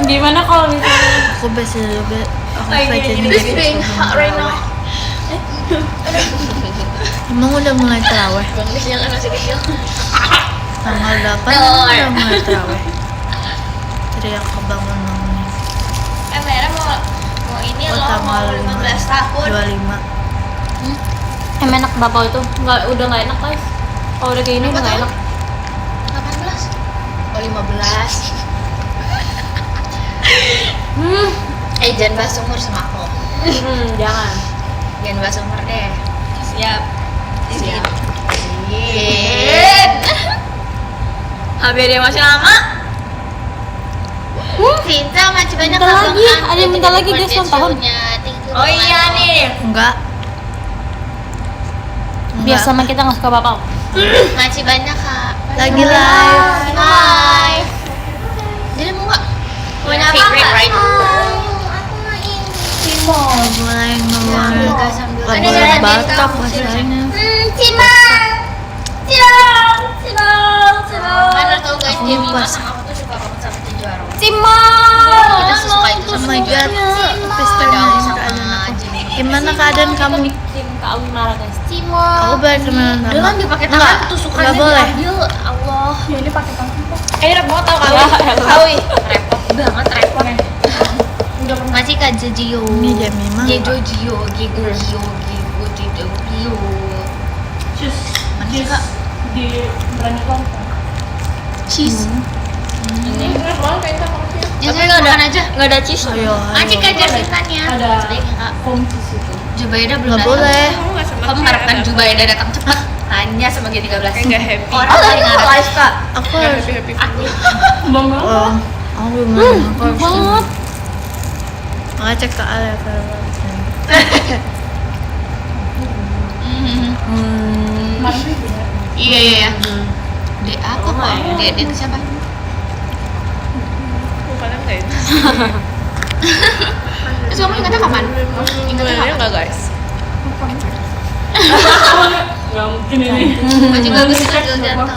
Gimana kalau misalnya Aku aku Kayak VC-nya gini, jadi this being hot right now. Emang udah mulai terawih? Bangis yang masih kecil. Tanggal 8 Telur. udah mulai terawih. Jadi aku bangunin. Merah mau ini Oh, loh mau tanggal 15 tahun. 25. enak bakpao itu udah nggak enak guys. Kalau udah kayak ini udah nggak enak. 18. Oh 15. Jangan bahas umur sama aku. Jangan. Jangan bahas umur deh. Siap. Siap. Habis dia masih lama. Cinta masih banyak Bentar abang lagi, An. ada yang bentar lagi, guys, Birthday ulang tahun. show-nya. Thank you Oh iya banget. nih. Enggak. Biasa sama kita nggak suka bakpao. Masih banyak kak. Lagi live. Hai. Jadi mau nggak? Punya apa, Favorite, Kak? right? Mulai ngeluarin Sambil- sambil- lagu Ada Batak kamu, bahasanya. Mana tau guys Aku dia lupa Mima sih. sama aku tuh suka banget sama Tejaro. Cima. Kita suka itu Oh sama my god. Pesta Padahal main sama keadaan aku. Jenny. Gimana keadaan kamu? Bikin Kak Awi marah guys. Aku balik temenan Udah sama. kan dipakai Enggak, tangan tusukannya enggak boleh. diambil. Allah. Ya ini pakai tangan. Repot banget tau Ya, kali. elah. Kawi. Repot banget repot. Masih kak Jejio. Ini Jemima. Jejo Jio, Gigo Gio, Gigo Jejo Gio. Mana sih kak? Di berani kelompok. Cheese. Ini enak banget kayak kita maksudnya. Ya saya makan aja. Nggak ada cheese. Ayo, ayo. Aci kajar ceritanya. Ada Sebaiknya kak. foam cheese itu. Jubaida belum Nggak datang. boleh. Kamu mengharapkan Jubaida datang cepat? Tanya sama G13. Enggak happy. Orang Oh, paling tapi ngarep. live Kak. Aku harus. Happy. Bang banget. Oh, aku belum. Aku harus. Banget. Makanya cek ke Ale kalau. Iya iya iya. Dek apa kok? Dek itu siapa? Bukan enggak itu. Terus kamu ingatnya kapan? Ingatnya kapan? enggak guys. Nggak mungkin ini. Baju bagus itu jatuh.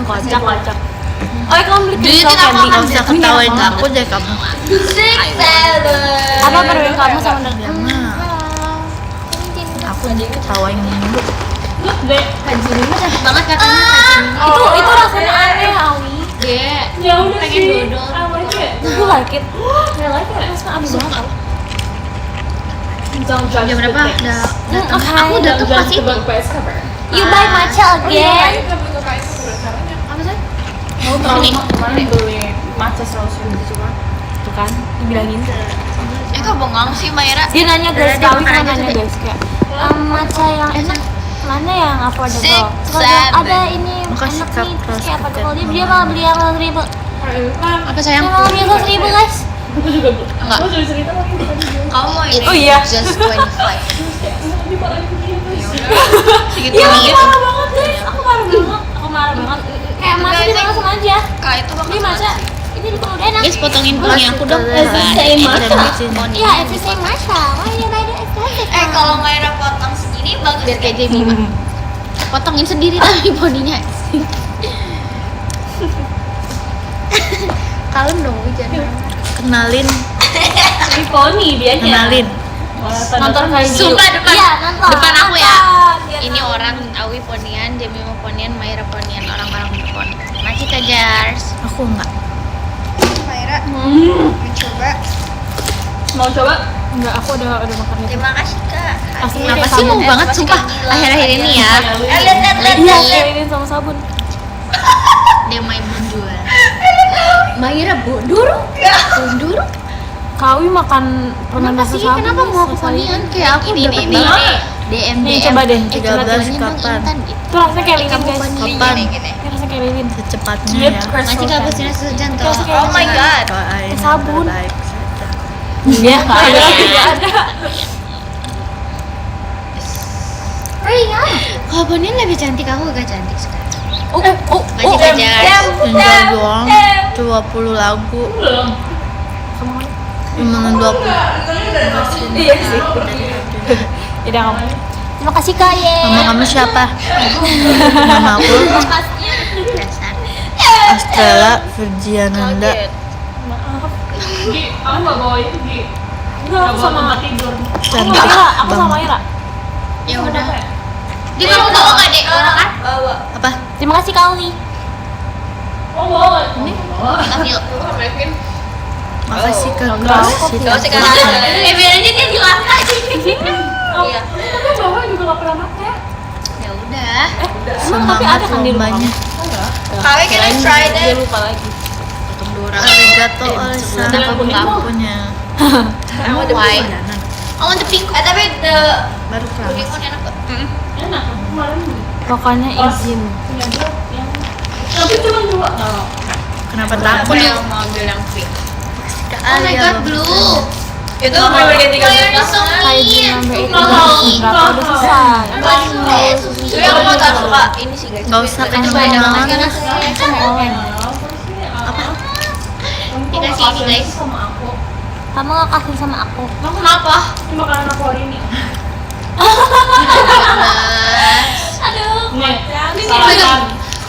Kocak kocak. Oh, kamu beli Jadi kristal itu apa? candy. Gak usah ketawain aku deh kamu. Apa permen kamu sama dari Ya mah. Aku ketawain mulu. Dek. Kajini mah cantik banget katanya Kajini. Itu rasanya aneh, Awi. Dek. Ya udah Pengen sih. dodol. I like it. You like it? I like it. Rasanya aneh banget tau. Jam berapa? Udah. Okay. Aku udah tuh pas itu. You buy matcha again? Kamu trauma kemarin beli matcha saus gitu cuma. Tuh kan, dibilangin. Kok bengong sih Maira? Dia nanya guys, Dia kami makan kan aja nanya deh. guys kayak matcha yang enak mana yang affordable? Six, Terus dia, seven. ada ini Makasih, enak Kak, nih, terus kayak Pros, affordable. Dia Kak. dia malah beli yang 100.000. Apa sayang? Dia malah beli yang 100.000 guys. Enggak. Kamu mau ini? Oh iya. Just 25. Segitu Iya, aku gitu. marah banget guys. Aku marah banget. Kayak matcha dia langsung aja. Kak itu bakal Dia matcha. Ini di udah enak. Guys, potongin poni aku dong. same matcha. Poni. Iya, it's the same matcha. Why you buy the expensive? kalau Maira potong segini bagus. Biar kayak Jamie mah. Potongin sendiri tapi poninya. Kalem dong, jangan. Kenalin, Di poni dia kenalin. Nonton kayak gitu. Sumpah depan. Iya, nonton. Depan aku ya. Nonton. Ini orang Awi ponian, Jamie mau ponian, Maira ponian, orang-orang berpon. Masih Jars. Aku enggak. Maira mencoba. Mau coba? Enggak, aku udah makan itu. Terima kasih Kak. Asli Kenapa kayak sih sabun. mau banget sumpah akhir-akhir ini ya. Lihat. Iya, ini sama sabun. Dia main bundur. Maira bundur? Bundur? Kawi makan permen Kenapa rasa sih? sabun. Kenapa mau aku ponian? Kayak aku Ini, dapet ini, banget. ini. DM Nih, DM. coba deh. 13 kapan? Itu rasanya kayak lilin guys. Kapan? Gini. Ini rasanya kayak lilin. Secepatnya Iya, ya. Masih kamu sini sejanto. Oh my god. Doain Sabun. yang terbaik saja. Iya, nggak ada. Tidak ada. Kalau ponian lebih cantik, aku gak cantik sekarang. Masih Dem. Jars. Tinggal doang 20 lagu. Gimana 20? Iya sih. Tidak kamu. Terima kasih Kak Ye. Nama kamu siapa? Nama aku Dasar. Astrella Virgiananda. Maaf. Kamu nggak bawa itu Gi? Enggak, aku sama tidur. Cantik Aku sama banget. Ira. Ya udah. Dia mau bawa nggak dek? Orang kan? Bawa. Apa? Terima kasih Kak Uli. Oh, bawa. Ini. Ayo. Makasih Kak Enggak, Kros. aku Gak usah Kak. Biar aja dia jelas aja. Iya. Tapi bawa juga nggak pernah pakai. Ya udah. Tapi ada kan di rumah. lombanya. Kak, can I try Dia that? lupa lagi. Potong dua orang. Arigato Olsa. Dengan kuning. Lampunya. Why? I want the pink. Tapi the Baru pulang. kuning pun enak kok. Enak. Kemarin pokoknya izin. Tapi cuma dua. Kenapa Aku takut? yang mau ambil yang pink. Oh my god, blue. Itu bener-bener tiga Mayonnaise juta. Kayak di number itu berapa udah selesai. Tapi aku mau taruh suka ini sih guys. Gak usah kan Banyak banget. banget. Dikasih ini guys. Kamu nggak kasih sama aku? Kenapa? Cuma karena aku hari ini. Aduh. Nih, sarapan.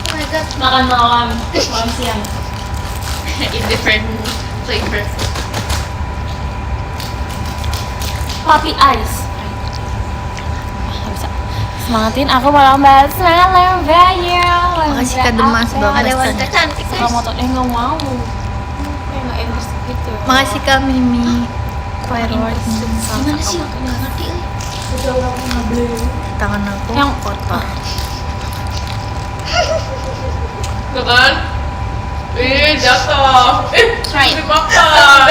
Oh my god. Makan malam siang. In different flavor. Puppy ice. Gak bisa. Semangatin aku mau lomba selalu bayar. Makasih Kak Demas Ada banget. wanita cantik Gak guys. mau nggak mau. Nggak interest gitu. Makasih Kak Mimi. Fireworks. Gimana sih? Aku nggak ngerti. Tangan aku Yang- kotor. Tuh kan? Jatuh. Try it. Dimakan.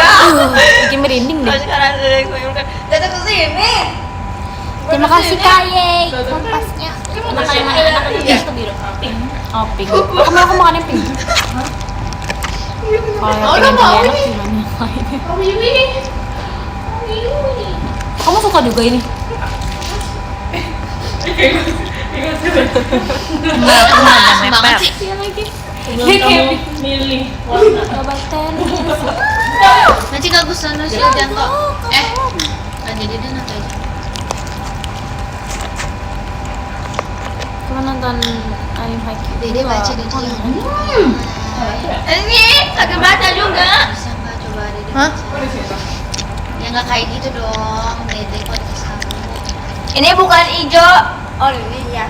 Bikin merinding deh. Sekarang ada yang gue datang ke sini. Terima kasih Kak Ye. Kompasnya. Makan yang mana enak itu biru atau biru? Pink. Oh pink. Aku makan yang pink. Kalau yang pink yang enak gimana yang lain? Kamu suka juga ini? Enggak, aku nggak ada Banget mepet. sih. Iya lagi. Kamu milih warna. Obat tenis. Nanti kak Gusano sih Janto. Jadi dia nanti aja. Cuma nonton anime Haikyuu. Dede baca di dia. Ini kagak baca juga. Bisa nggak coba Dede? Hah? Ya nggak kayak gitu dong. Dede kok dikasih. Ini bukan hijau. Oh ini ya.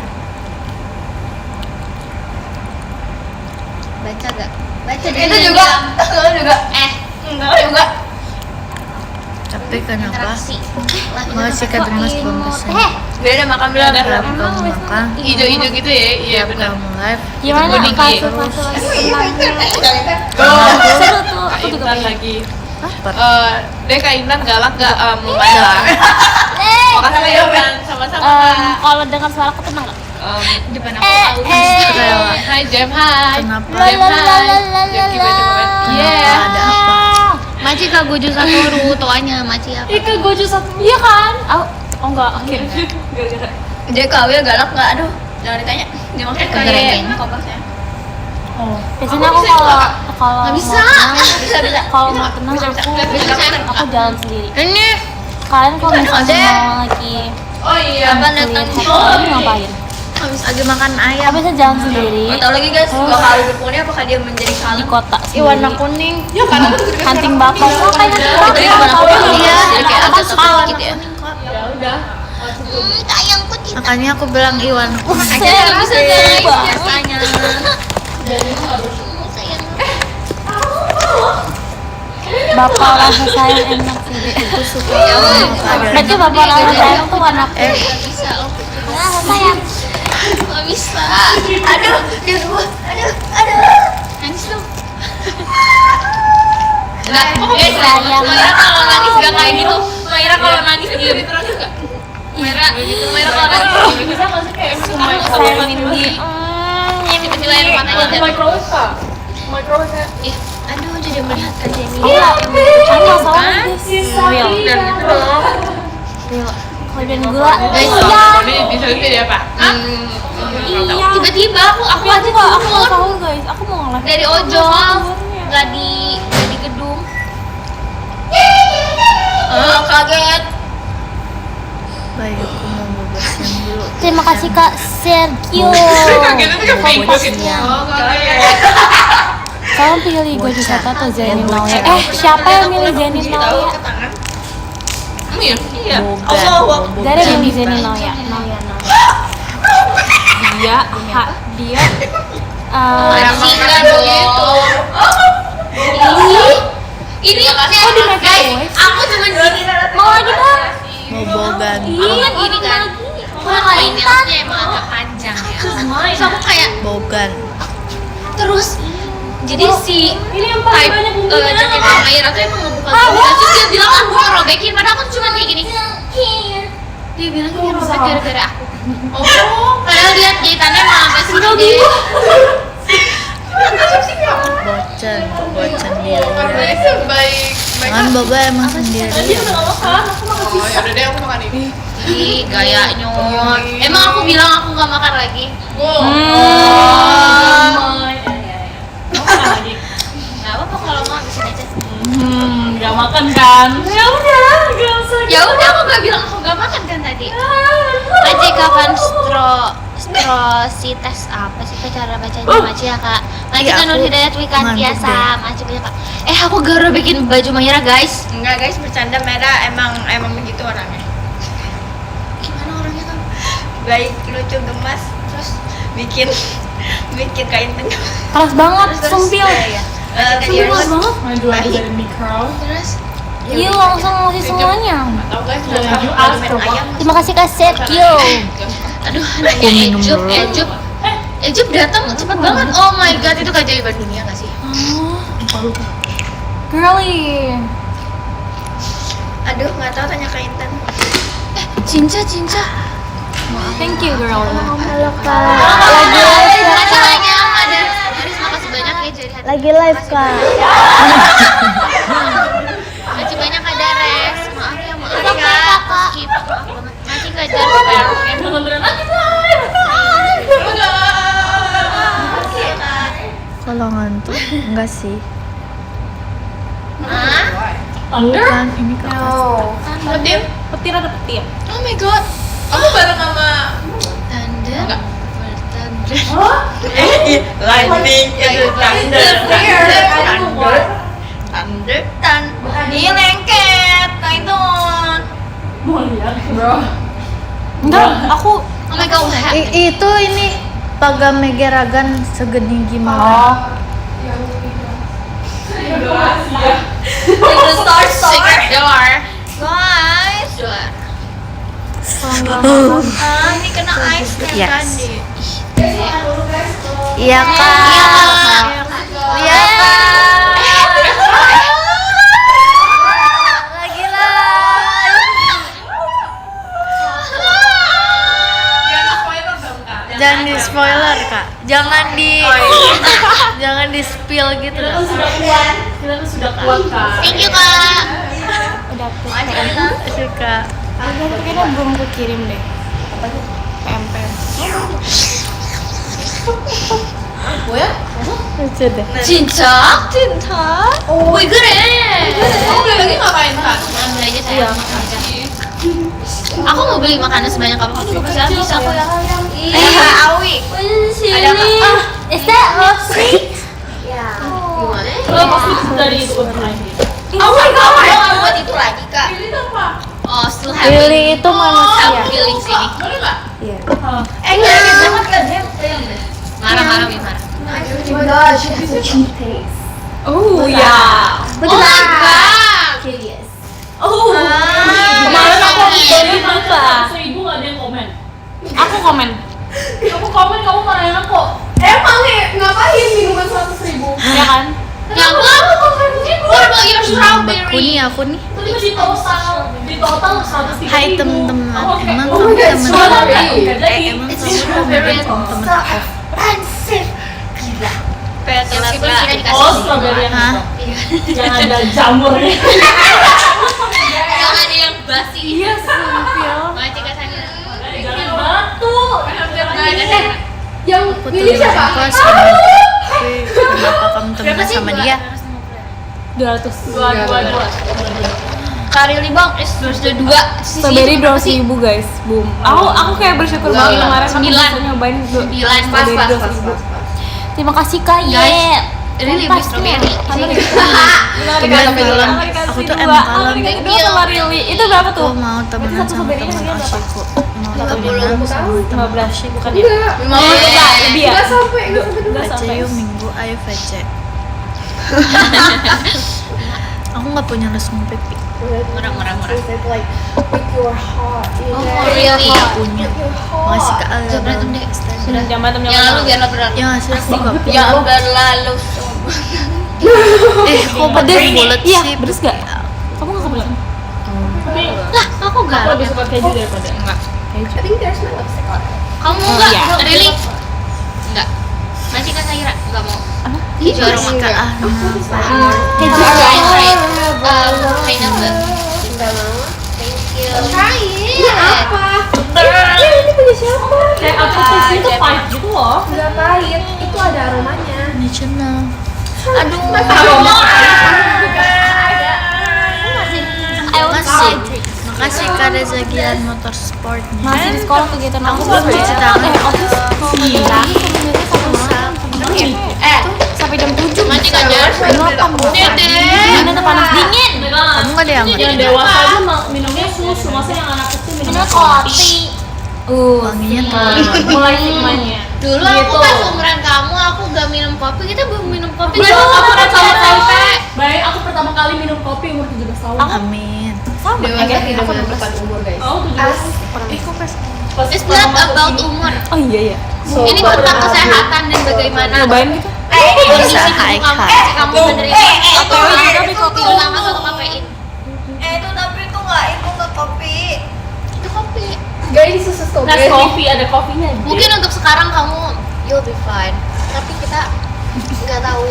Baca gak? Baca Itu juga. Itu juga. Eh. Enggak juga. Tapi kenapa? interaksi. Masih kedemas belum pesan. Beda makan belum? Berapa kamu makan? Hijau-hijau gitu ya? Iya benar. Kamu live. Gimana Kuning. kasus Oh. seru tuh. Aku juga Intan pengen. lagi. Apa? Deh Kak Intan galak gak mau Maira? Makasih ya Intan, sama-sama. Kalau dengar suara aku tenang nggak? Depan aku Rela. Hai Jem, hai. Kenapa? Jem, hai. Jem gimana komen? Kenapa ada apa? Maci kak gojo Satoru toanya Maci apa? Ika gojo satu. Iya kan? Oh enggak. Oke. Gara-gara. Dia kawin galak nggak? Aduh, jangan ditanya. Dia maksudnya Gara-gara kayak ini. kompasnya. Biasanya aku kalau Nggak bisa. Bisa. kalau mau tenang aku jalan sendiri. Ini Kalian kalau misalnya mau lagi Oh iya. Apa datang? kalian ngapain? Lagi makan ayam. Aku bisa jalan sendiri Nggak tahu lagi guys, gua kawin berpunya apakah dia menjadi di kalem? kota Ih, warna sendiri. kuning. Ya karena aku juga Hunting bakau. Oh, kayak hunting bakau. Jadi warna kuning dia, jadi kayak agak Aku suka gitu ya. ya udah. sayangku cinta. Makanya aku bilang Iwan. Saya Bisa guys, biasanya. Bapak rasa sayang enak sih. Aku suka Ya Berarti bapak rasa sayang tuh warna Bisa loh. rasa sayang. Gak bisa. Aduh, dia gua. Aduh. Nangis dong. Nah, guys, Sayang. Maira kalau nangis gak kayak gitu. Maira kalau nangis diem. Maira kalau nangis diem. Bisa nggak sih kayak Sayang Mindy. Tiba-tiba air matanya jatuh. microwave Kak? Microwave ya? Ih, aduh jadi melihat aja ini. Aku masalah real. Dan gitu loh. Kalau dan gula. Guys, Ini bisa gitu ya Pak? Iya. tiba-tiba aku Aku aja aku nggak tahu guys. Aku mau nge-live. dari ojol nggak di gedung. Kaget. Baik, aku mau bebersih dulu. Terima kasih Kak Sergio. Kagetnya tuh kayak pengen Kompasnya. Oh kaget. Kalian pilih Gojo Satu atau Zenin Naoya? Siapa yang milih Zenin Naoya? Iya. Iya. Allah. Zara milih Zenin Naoya. Dia, dia. Emang kan begitu. Ini di guys, microwave? aku cuma gini. Mau lagi dong? Mau bogan. Aku kan gini kan. Ini maksudnya emang agak panjang ya. Terus aku kayak Bogan. terus jadi si Ini yang type jaket Maira tuh emang ngebuka gelas terus dia bilang aku ngerobekin padahal aku cuma kayak gini. Dia bilang dia robek gara-gara aku. Oh. Padahal dia jahitannya emang sampai sini deh. Bocan. Bocan dia. Baik baik. Kan Boba emang sendirian. Oh ya udah deh aku makan ini. Ih, gayanya. Emang aku bilang aku gak makan lagi. Wow. Gak apa-apa kalau mau habisin aja. Gak makan kan? Ya udah, gak usah. Ya udah aku gak bilang aku gak makan kan tadi. Aja kapan strositas apa sih Kak, cara bacanya Maci ya Kak? Lagi Iya, kan Nur aku Hidayat Wikan ngantuk biasa deh. Maci banyak Kak. Aku gara bikin baju Maira guys. Enggak guys, bercanda Maira emang begitu orangnya. Gimana orangnya kan? Baik, lucu, gemas, terus bikin kain tenun. Keras banget, sumpil. Iya. Keras banget. Aduh ada dari mikro. Terus Iya langsung ngasih semuanya. Tahu guys. Ayam. Terima kasih Kak Sergio. aduh nanya Ejub datang cepet banget. Oh my god, itu keajaiban dunia gak sih? Girly. Aduh, nggak tahu tanya ke Intan. Cinca Thank you girly. Makasih banyak ada Haris, makasih banyak ya jadi hati. Lagi live Kak. Makasih banyak ada Res. Maaf ya kakak. Skip. Maaf banget. Masih ngajar Kalau ngantuk enggak sih? Thunder? Bukan, ini kakak. Petir? Petir ada petir. Oh my god. Aku bareng sama Thunder. Enggak. Bertandre. Lightning itu thunder. Dia lengket, Titan. Enggak, aku Oh my god. Itu ini Pagamegeragan segede gimana? The star Secret door. Ini kena ice cream Yes. tadi. Iya kak. Iya kak. Lagi lah. Jangan di spoiler kak. Jangan di spill gitu. Kita tuh sudah kuat Kak. Thank you kak. Suka. Kita belum kekirim deh. PMP. Cinta. Wih keren. lagi ngapain Kak? Ambil aja saya. Aku mau beli makanan sebanyak apa pun bisa aku ya. Awi. Ada apa? Is that lipstick? Gimana? Pasti dari itu lagi. Oh my god, buat itu lagi kak. Oh, still have Lily itu manusia. have feelings ini. Boleh nggak? Enggak, banget kan dia. Marah-marah nih marah. Oh ya. Oh my god. Oh. Kemarin aku story lupa. 1.000 nggak ada yang komen. Aku komen. Kamu komen, kamu marahin aku. Emang ngapain minuman 100.000? Ya kan? Yang what about your Aku strawberry? nih, aku nih. Tadi di total 103.000. Hai teman-teman, Oke. emang Oh kamu my God, teman strawberry. emang kamu teman-teman aku. Kita dikasih. Oh, strawberry yang Hah? itu. Yang ada jamurnya. Yang ada yang basi. Iya, Maci kasanya. Jangan batu. Yang Aku pilih teman siapa? aku sama. Kenapa kamu temenan sama dia? 200. Dua. Karili bang, sudah dua. Strawberry 200.000 guys. Boom. Aku kayak bersyukur banget kemarin aku 9. bisa nyobain 9 Pas. Terima kasih Kak Ye. Guys, really beli strawberry. Temen kalem. Aku tuh emang kalem. Kedua sama Rili. Itu berapa Aku tuh? mau temenan sama teman Ashiku. Mau temenan sama teman 15 Ashiku. bukan ya? Lebih ya? Nggak sampai. VC yuk minggu, ayo VC. Aku nggak punya langsung pipi. Murah. Oh, Really? Punya. Makasih kak. Sudah berantem deh. Sudah. Jangan berantem Yang lalu biarlah berantem. Ya nggak sih aku nggak punya. Yang berlalu. Kok pedes bulat Iya, sih? pedes gak? Kamu gak kebelet? Lah, aku Aku enggak. lebih suka keju daripada enggak. I think there's no lipstick on it. Kamu enggak? Really? Enggak. Masih kan Saira? Enggak mau. Keju aroma. Kak ah, Keju aroma. Pineapple. Enggak mau. Thank you. Try it. Apa? Ini punya siapa? Kayak aplikasi itu pahit gitu loh. Enggak pahit. Itu ada aromanya. national. Aduh. Makasih. Makasih Kak Reza Gian Motorsportnya. Masih di sekolah kegiatan aku Belum cuci tangan. sampai jam 7 Mati kan Jar? Ini tuh panas dingin. Kamu nggak diangkat? Yang dewasa aja minumnya susu, masa yang anak kecil minumnya kopi. Wanginya tuh. Mulai hikmahnya. Dulu aku pas umuran kamu, aku gak minum kopi. Kita belum minum kopi. Baik, Dulu aku aku pertama kali SMP. baik aku pertama kali minum kopi umur 17 tahun. Amin. Dewasa tidak menentukan umur guys. Oh, 17. Pas It's not about umur. Oh iya ya. Ini tentang kesehatan dan bagaimana Cobain gitu. kondisi Bisa tubuh high kamu cut. ketika kamu menerima kopi terutama satu kafein. Itu tapi itu nggak kopi. Itu kopi. Guys, susu Nah, strawberry. kopi ada kopinya. Mungkin untuk sekarang kamu you'll be fine. Tapi kita nggak tahu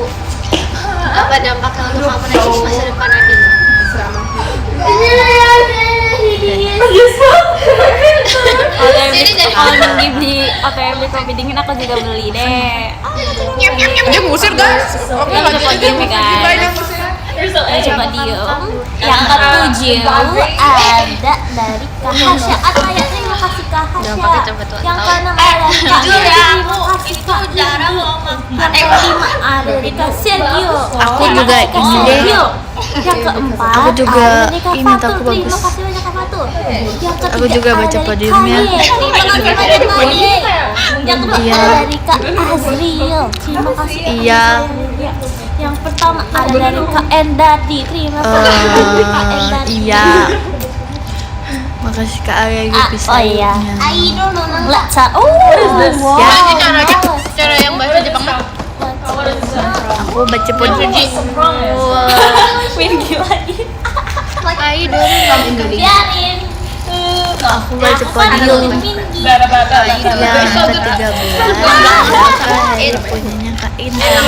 apa dampaknya untuk kamu nanti di masa depan nanti. Jadi dari Kalau beli OTW kopi dingin aku juga beli deh. Dia musir guys. Oke, Kita coba game ya guys. Kita coba diem. Yang ketujuh ada dari Kak Hasya. Ataya, terima kasih Kak Hasya. pakai coba-coba. Yang keenam ada dari Kak jujur ya, terima aku kasih itu Kak jarang Didi. mau makan. Yang kelima ada dari Kak Sergio. Aku Terima juga kasih, Kak ini deh. Sergio. Yang keempat Aku juga ada dari Kak ini Fatul. aku bagus. Terima kasih banyak Kak Fatul. Yang ketiga Aku juga ada baca dari podiumnya. Kak Ye. Terima kasih banyak Kak Ye. Yang kedua Iya. ada dari Kak Azriel. Terima kasih. Iya. Azriel. Yang pertama ada dari Kak Endadi. Terima kasih Kak Endadi. Iya. makasih Kak Arya Yubi Oh iya. Let's oh. Ya, Cara yang bahasa Jepang mah. aku baca Fuji. Wih gila. Biarin. Aku baca podium. Yang ketiga bulan punyanya Kak Intan.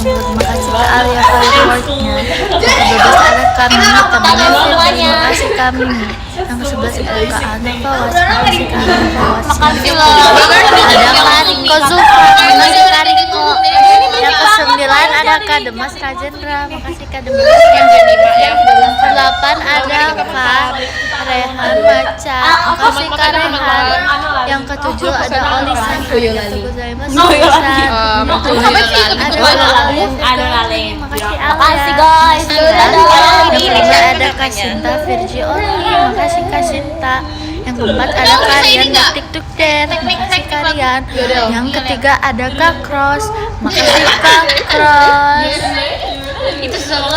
Makasih Kak Alia Fireworknya. Yang ke-12 ada kami, temannya Firly. Makasih kami. Yang ke-11 ada Kak Ana Fawas. Makasih Kak Ana Fawas. Makasih loh. Ada Kak Riko Zulfa. Makasih Kak Riko. Yang ke-9 ada Kak Demas Rajendra. Makasih Kak Demas Rajendra. Yang ke-8 ada Kak Rehan Maca. Makasih Kak Rehan. Yang ke-7 ada Olisan. Ada Lale. Makasih Makasih guys. Ada Kak Sinta Virgi Oli. Makasih Kak Sinta. Yang keempat ada Karian dan TikTok Den. Makasih Karian. Yang ketiga ada Kak Cross. Makasih Kak Cross. Itu selalu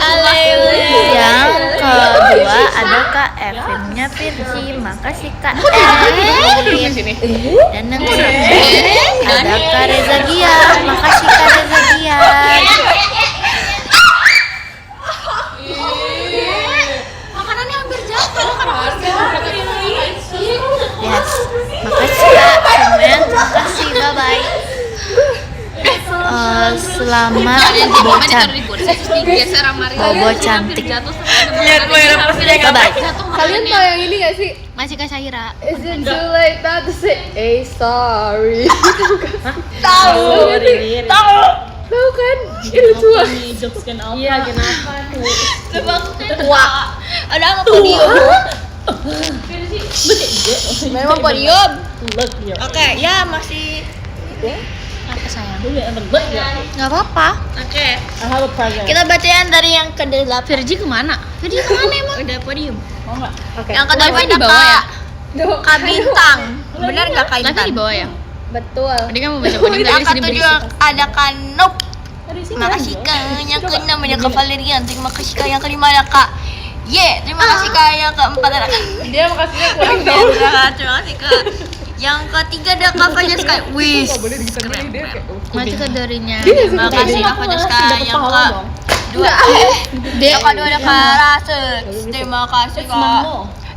Yang kedua ada Kak Evinnya Virgi. Makasih Kak Evin. Dan yang ketiga ada Kak Reza Gian. Makasih Kak Reza Gian. makanannya hampir jatuh. Yes. Makasih Kak Semen. Makasih. Bye bye. Selamat bocan. Bobo cantik. Bye bye. Kalian tahu yang ini gak sih? Masih Kak Syahira. Is it too late now to say sorry? Tahu. Tahu kan? Ini lucu. Iya, kenapa tuh? Wah, ada apa podium? Memang podium. Oke, ya masih. Apa sayang? Iya, Nggak apa-apa. Oke. Kita bacain dari yang ke-8. Virgi kemana? Virgi kemana emang? Udah podium. Oke. Yang ke-8 Live-nya di ada bawah ya? Kak Bintang. Benar gak Kak Live-nya Intan? di bawah ya? Betul. Tadi kan mau baca podium Yang tadi di sini ke-7 berisik. ada Kak Nup. Makasih Kak. Yang ke-6 ada Kak Valerian. Terima kasih Kak. Yang ke-5 ada Kak Terima kasih Kak. Yang ke-4 ada Kak Dia makasihnya kuning Terima kasih Kak. Yang ke-3 ada Kak Fajar Sky. Wis. Masih ke darinya. Terima kasih Kak Fajar Sky. Yang ke-2 Yang ke-2 ada Kak Raset. Terima kasih Kak.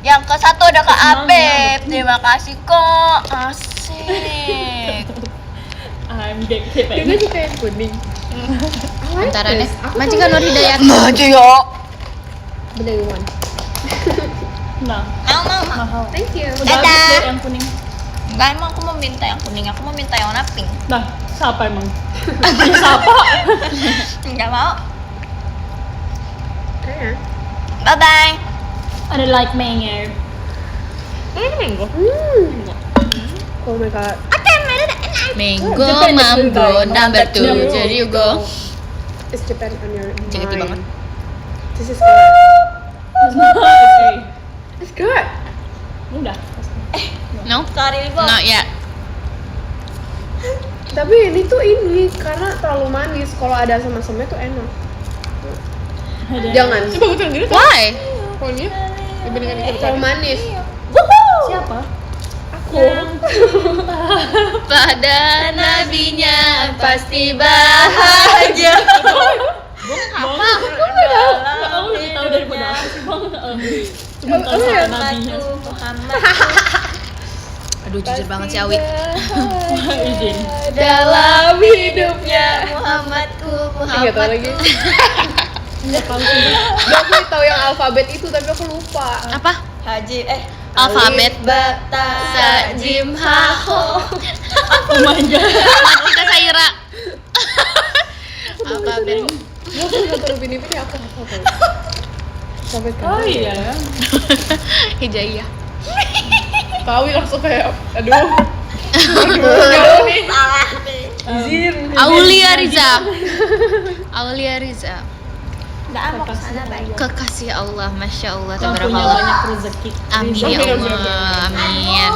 Yang ke-1 ada Kak Apep. Terima kasih Kak. Asik. Dia suka yang kuning. Antara deh. Majikan Nur Hidayat. Maju ya. Bener Iwan. Mau. Thank you. Dadah. yang kuning. Enggak, emang aku mau minta yang kuning. Aku mau minta yang warna pink. Nah, siapa emang? Enggak mau. Kayaknya. Bye-bye. Ada like Menger. Oh my god. Mango Mambo number 2. Jadi you go. It's Japan on your mind. Jageti banget. This is good. Oke. It's good. Udah. No? Sorry, Bo. No, ya. Tapi ini tuh ini karena terlalu manis. Kalau ada asam-asamnya tuh enak. Jangan. Coba gue dulu. Why? Pokoknya dibandingkan itu terlalu manis. Siapa? Aku. Pada nabinya pasti bahagia. Kamu lebih tahu daripada aku sih bang. Cuma tahu sama nabinya. Aduh, jujur banget sih Awi. Izin. Dalam hidupnya Muhammadku Enggak tahu lagi. Aku tahu yang alfabet itu tapi aku lupa. Apa? Haji Alfabet. Bata Sa Jim Ha Ho. Oh my god. Mati Kak Syahira. Alfabet. Gue aku nggak tahu bini-bini aku hafal tuh. Alfabet kan. Oh iya. Hijaiyah. Tahu langsung kayak aduh. Izin. Aulia Riza. Aulia Riza. Enggak mau kesana baik. Kekasih Allah, Masya Allah, Yang punya tabarakallah. banyak rezeki. Amin ya Allah, amin.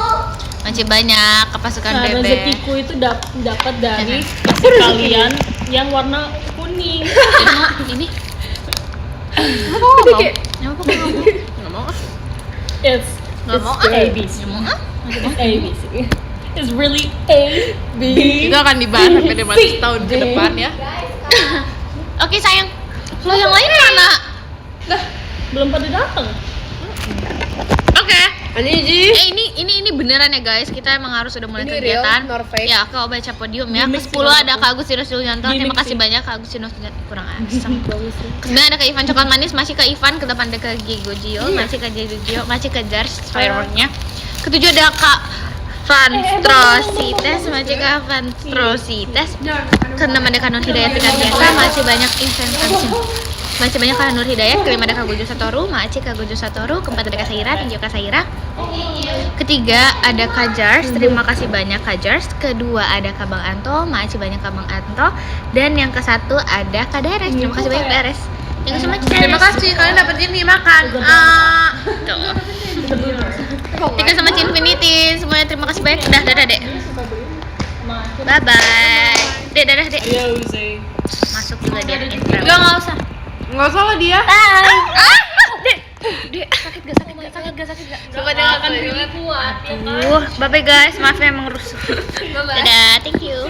Masih banyak kepasukan Nah, bebek. rezekiku itu dapat dari kasih kalian yang warna kuning. Ini. Kenapa kok nggak mau? Kenapa kok nggak mau? Nggak mau. It's ABC. It's ABC. It's really A, B. Itu akan dibahas sampai 500 tahun ke depan ya. Oke sayang. Lo yang lain mana? Belum pada datang. Oke. Anji. Ini beneran ya guys. Kita emang harus udah mulai Ini kegiatan. real, Norvege. Ya, aku baca podium ya. Gimik Ke-10 sih, ada Kak Agustinus Yulianto. Terima kasih banyak Kak Agustinus Yulianto. Kurang asam. Ke-9 ada Kak Ivan Coklat Manis, masih ke Ivan. Ke-8 ada Kak Gigo Gio, masih ke Gigo Gio, masih ke Jars fireworknya. Ke-7 ada Kak Van Strosites, masih ke Van Strosites. Ke-6 ada Kak Nur Hidayat Tikardiana, masih banyak investasi. Masih banyak Kak Nur Hidayat. Ke-5 ada Kak Gojo Satoru, masih Kak Gojo Satoru. Ke-4 ada Kak Saira, thank you Kak Saira. Ketiga ada Kak Jars, terima kasih banyak Kak Jars. Kedua ada Kak Bang Anto, makasih banyak Kak Bang Anto. Dan yang ke-1 ada Kak Dares, terima kasih banyak Dares. Yang ke-1 Terima kasih kalian dapat ini makan. Tiga sama Infinity, semuanya terima kasih banyak. Dadah dek. Bye bye. Dek dadah dek. Masuk juga dia intro. Enggak usah. Enggak usah lah dia. Dek sakit gak? Coba dengarkan Bye bye guys, maaf ya emang rusuh. Dadah, thank you.